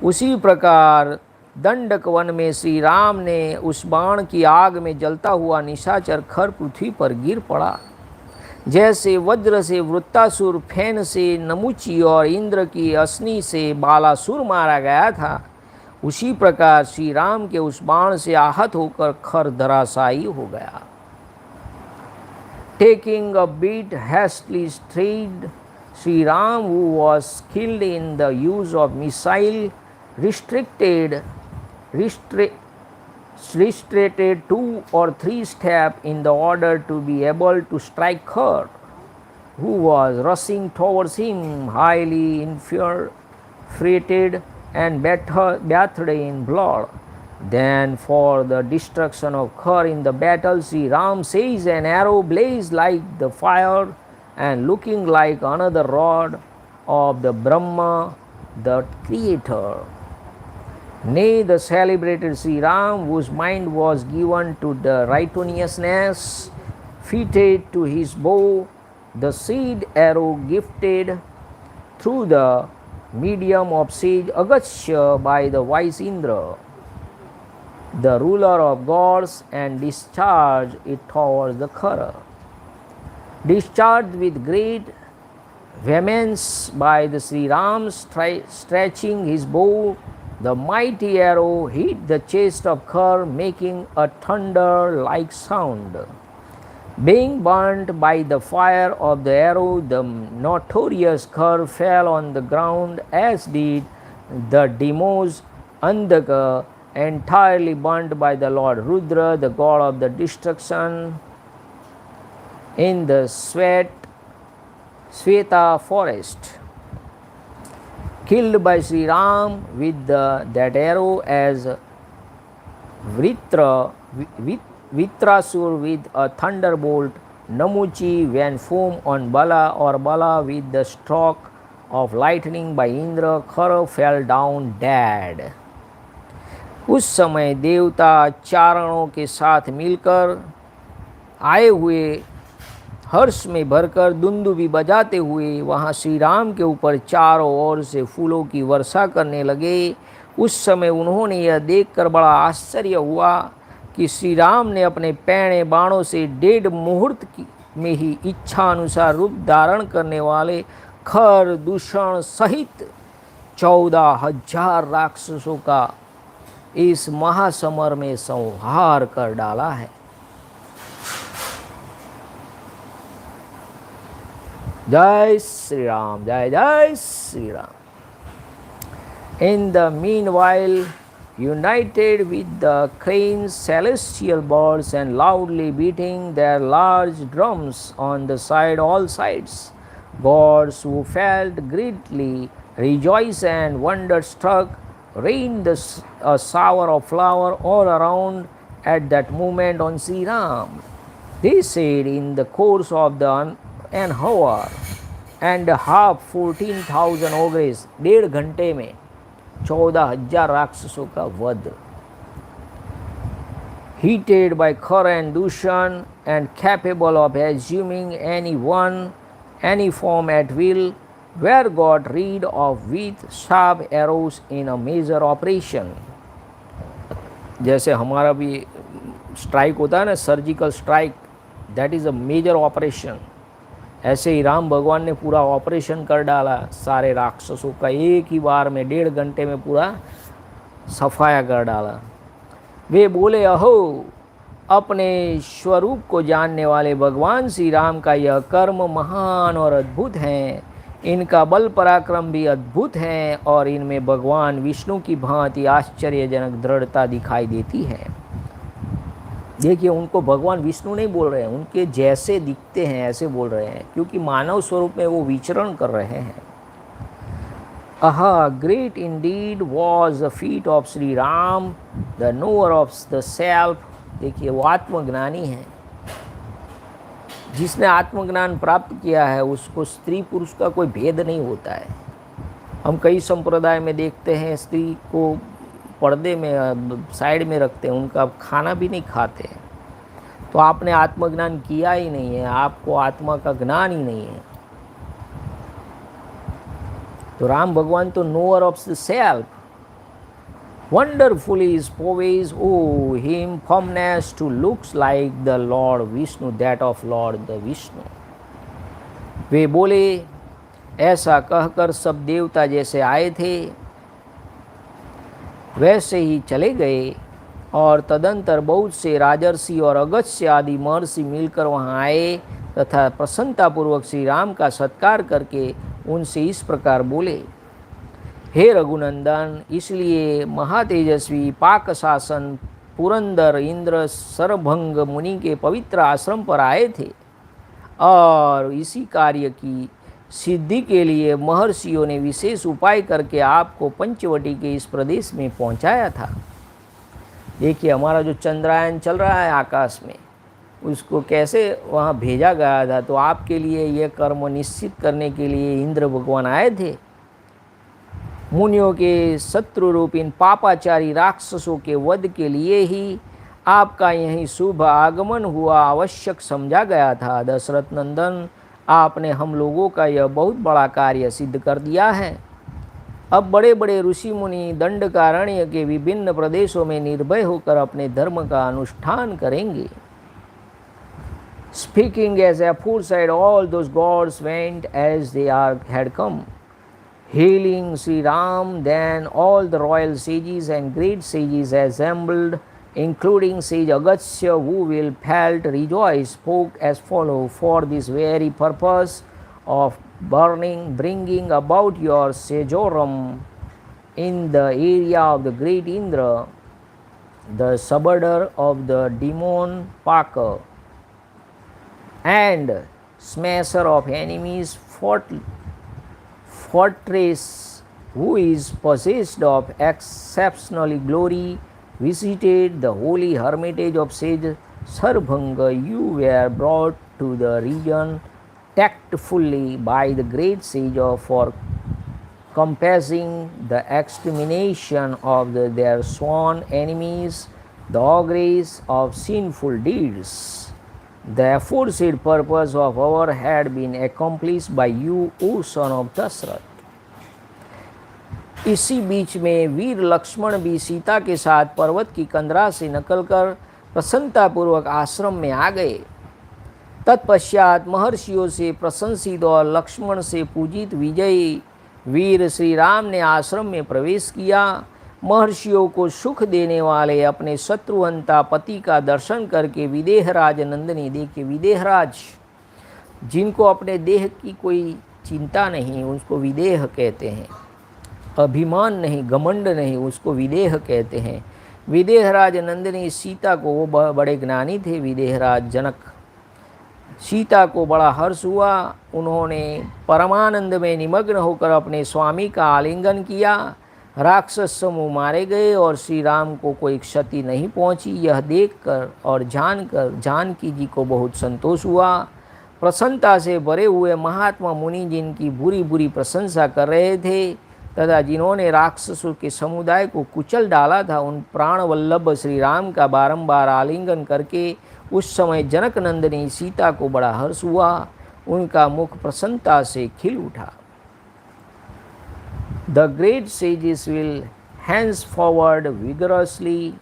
उसी प्रकार दंडक वन में श्री राम ने उस बाण की आग में जलता हुआ निशाचर खर पृथ्वी पर गिर पड़ा। जैसे वज्र से वृत्तासुर, फैन से नमुची और इंद्र की अश्नि से बालासुर मारा गया था, उसी प्रकार श्री राम के उस बाण से आहत होकर खर धराशायी हो गया। Taking a beat hastily strayed, Sri Ram, who was skilled in the use of missile, retreated 2 or 3 steps in the order to be able to strike her, who was rushing towards him, highly infuriated and bathed in blood. Then for the destruction of her in the battle, Sri Ram says an arrow blazed like the fire and looking like another rod of the Brahma, the Creator. Nay, the celebrated Sri Ram, whose mind was given to the righteousness, fitted to his bow the seed arrow gifted through the medium of sage Agastya by the wise Indra, the ruler of gods, and discharged it towards the Khara. Discharged with great vehemence by the Sri Ram stretching his bow, the mighty arrow hit the chest of Khar, making a thunder-like sound. Being burnt by the fire of the arrow, the notorious Khar fell on the ground, as did the demons Andhaka, entirely burnt by the Lord Rudra, the god of the destruction, in the Sweta forest. Killed by Sri Ram with that arrow as Vitrasur with a thunderbolt, Namuchi when foam on Bala, or Bala with the stroke of lightning by Indra, Khara fell down dead. उस समय देवता चारणों के साथ मिलकर आए हुए हर्ष में भरकर दुंदुभी बजाते हुए वहाँ श्री राम के ऊपर चारों ओर से फूलों की वर्षा करने लगे। उस समय उन्होंने यह देखकर बड़ा आश्चर्य हुआ कि श्री राम ने अपने पैणे बाणों से 1.5 मुहूर्त में ही इच्छा अनुसार रूप धारण करने वाले खर दूषण सहित 14,000 राक्षसों का इस महासमर में संहार कर डाला है। जय श्री राम, जय जय Shri Ram. In the meanwhile, united with the cranes, celestial birds, and loudly beating their large drums on the all sides, gods who felt greatly rejoiced and wonder-struck rained a shower of flower all around at that moment on Sri Ram. They said in the course of an hour and a half 14,000 ogres, 1.5 घंटे में 14,000 राक्षसों का वध. Heated by Khara and Dushan and capable of assuming any form at will, were got rid of with sharp arrows in a major operation. जैसे हमारा भी स्ट्राइक होता है ना, surgical strike, that is a major operation. ऐसे ही राम भगवान ने पूरा ऑपरेशन कर डाला, सारे राक्षसों का एक ही बार में 1.5 घंटे में पूरा सफाया कर डाला. वे बोले, अहो, अपने स्वरूप को जानने वाले भगवान श्री राम का यह कर्म महान और अद्भुत है. इनका बल पराक्रम भी अद्भुत है और इनमें भगवान विष्णु की भांति आश्चर्यजनक दृढ़ता दिखाई देती है. देखिए, उनको भगवान विष्णु नहीं बोल रहे हैं, उनके जैसे दिखते हैं ऐसे बोल रहे हैं, क्योंकि मानव स्वरूप में वो विचरण कर रहे हैं. Aha, great indeed was the feat of Shri Ram, the knower of the self. देखिए वो आत्मज्ञानी है, जिसने आत्मज्ञान प्राप्त किया है उसको स्त्री पुरुष का कोई भेद नहीं होता है। हम कई संप्रदाय में देखते हैं स्त्री को पर्दे में साइड में रखते हैं, उनका खाना भी नहीं खाते हैं। तो आपने आत्मज्ञान किया ही नहीं है, आपको आत्मा का ज्ञान ही नहीं है। तो राम भगवान तो knower of the self, wonderfully is poised, oh him firmness to looks like the Lord Vishnu, that of Lord the Vishnu। वे बोले, ऐसा कहकर सब देवता जैसे आए थे वैसे ही चले गए, और तदंतर बहुत से राजर्षि और अगस्त्य आदि महर्षि मिलकर वहाँ आए तथा प्रसन्नतापूर्वक श्री राम का सत्कार करके उनसे इस प्रकार बोले, हे रघुनंदन, इसलिए महातेजस्वी पाक शासन पुरंदर इंद्र सरभंग मुनि के पवित्र आश्रम पर आए थे, और इसी कार्य की सिद्धि के लिए महर्षियों ने विशेष उपाय करके आपको पंचवटी के इस प्रदेश में पहुंचाया था। देखिए हमारा जो चंद्रायन चल रहा है आकाश में, उसको कैसे वहाँ भेजा गया था। तो आपके लिए ये कर्म निश्चित करने के लिए इंद्र भगवान आए थे। मुनियों के शत्रु रूप इन पापाचारी राक्षसों के वध के लिए ही आपका यही शुभ आगमन हुआ आवश्यक समझा गया था। दशरथ नंदन, आपने हम लोगों का यह बहुत बड़ा कार्य सिद्ध कर दिया है। अब बड़े बड़े ऋषि मुनि दंडकारण्य के विभिन्न प्रदेशों में निर्भय होकर अपने धर्म का अनुष्ठान करेंगे। Speaking as aforesaid, all those gods went as they had come, hailing Sri Ram. Then all the royal sages and great sages assembled, including sage Agastya, who will felt rejoice, spoke as follow, for this very purpose of bringing about your sojourn in the area of the great Indra, the subduer of the demon Paka, and smasher of enemies, fortress, who is possessed of exceptionally glory, visited the holy hermitage of sage Sarbhanga. You were brought to the region tactfully by the great sage for compassing the extermination of their sworn enemies, the ogres of sinful deeds. The aforesaid purpose of our had been accomplished by you, O son of Dasrath। इसी बीच में वीर लक्ष्मण भी सीता के साथ पर्वत की कंदरा से निकलकर प्रसन्नतापूर्वक आश्रम में आ गए। तत्पश्चात महर्षियों से प्रशंसित और लक्ष्मण से पूजित विजयी वीर श्री राम ने आश्रम में प्रवेश किया। महर्षियों को सुख देने वाले अपने शत्रुहंता पति का दर्शन करके विदेहराज नंदिनी, देखिए विदेहराज, जिनको अपने देह की कोई चिंता नहीं उसको विदेह कहते हैं, अभिमान नहीं, घमंड नहीं, उसको विदेह कहते हैं। विदेहराज नंदिनी सीता को, वो बड़े ज्ञानी थे विदेहराज जनक, सीता को बड़ा हर्ष हुआ। उन्होंने परमानंद में निमग्न होकर अपने स्वामी का आलिंगन किया। राक्षस समूह मारे गए और श्री राम को कोई क्षति नहीं पहुंची। यह देखकर और जानकर जानकी जी को बहुत संतोष हुआ। प्रसन्नता से भरे हुए महात्मा मुनि जिनकी बुरी बुरी प्रशंसा कर रहे थे तथा जिन्होंने राक्षसों के समुदाय को कुचल डाला था, उन प्राण वल्लभ श्री राम का बारंबार आलिंगन करके उस समय जनक नंदिनी सीता को बड़ा हर्ष हुआ। उनका मुख प्रसन्नता से खिल उठा। The great sages will henceforward vigorously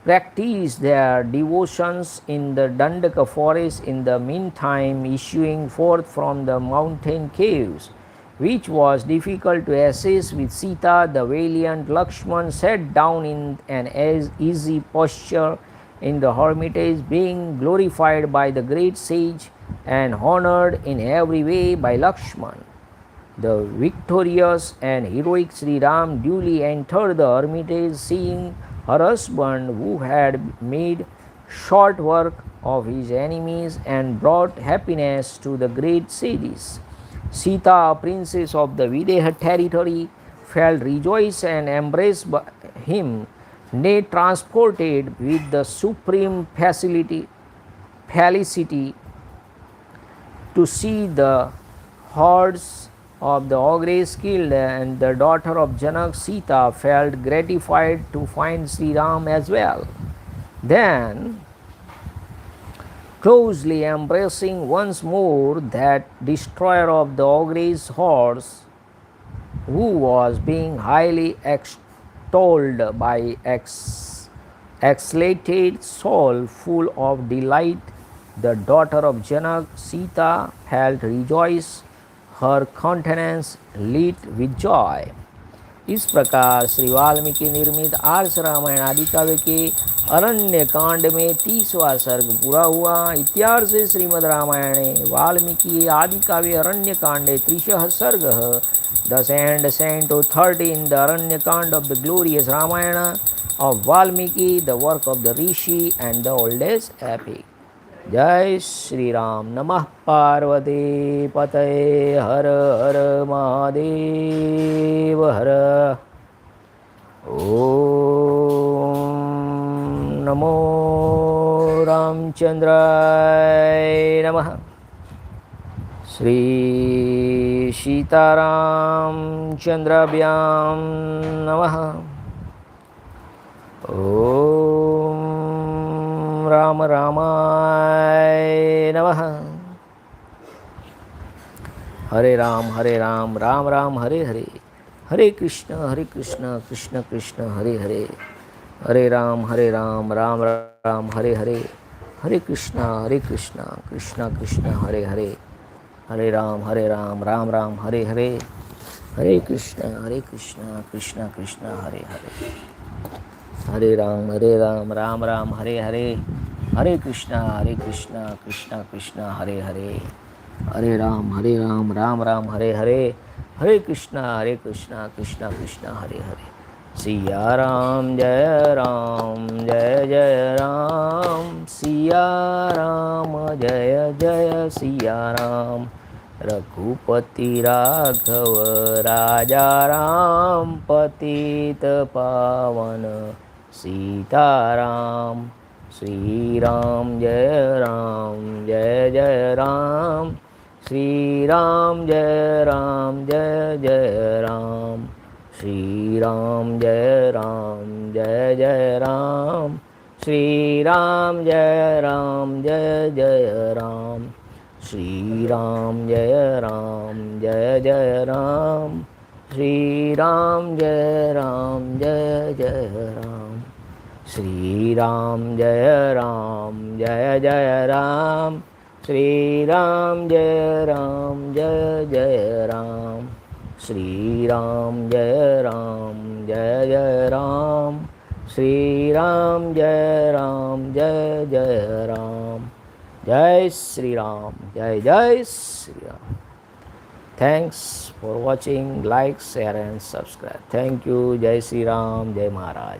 practice their devotions in the Dandaka forest, in the meantime issuing forth from the mountain caves, which was difficult to access with Sita. The valiant Lakshman sat down in an easy posture in the hermitage, being glorified by the great sage and honored in every way by Lakshman. The victorious and heroic Sri Ram duly entered the hermitage, seeing her husband, who had made short work of his enemies and brought happiness to the great sages. Sita, a princess of the Videha territory, felt rejoiced and embraced by him, nay, transported with the supreme felicity to see the hordes of the ogres killed, and the daughter of Janak, Sita, felt gratified to find Sri Ram as well. Then, closely embracing once more that destroyer of the ogres' hordes, who was being highly extolled by exalted soul full of delight, the daughter of Janak, Sita, felt rejoiced, her countenance lit with joy. इस प्रकार श्री वाल्मीकि निर्मित आर्ष रामायण आदि काव्य के अरण्य कांड में 30वां सर्ग पूरा हुआ। इत्यार्ष श्रीमद् रामायणे वाल्मीकि आदि काव्य अरण्य कांडे 30 सर्ग। Thus ends Canto 13, the Aranyakand of the glorious Ramayana of Valmiki, the work of the Rishi and the oldest epic. जय श्री राम। नमः पार्वती पतये। हर हर महादेव हर। ओम नमो रामचंद्राय नमः। श्री सीतारामचंद्राभ्यां नमः। ओम राम रामाय नमः। हरे राम राम राम हरे हरे, हरे कृष्ण कृष्ण कृष्ण हरे हरे, हरे राम राम राम हरे हरे, हरे कृष्ण कृष्ण कृष्ण हरे हरे, हरे राम राम राम हरे हरे, हरे कृष्ण कृष्ण कृष्ण हरे हरे, हरे राम राम राम हरे हरे, हरे कृष्ण कृष्ण कृष्ण हरे हरे, हरे राम राम राम हरे हरे, हरे कृष्ण कृष्ण कृष्ण हरे हरे। सिया राम जय राम, सिया राम जय जय सिया राम। रघुपति राघव राजा राम, पतित पावन सीताराम। श्री राम जय राम, श्री राम जय राम, श्री राम जय राम, श्री राम जय राम, श्री राम जय राम, श्री राम जय राम, श्री राम जय राम, श्री राम जय राम, श्री राम जय राम, श्री राम जय राम। जय श्री राम, जय Shri Ram. Thanks for watching. Like, share and subscribe. Thank you. जय श्री राम, जय महाराज।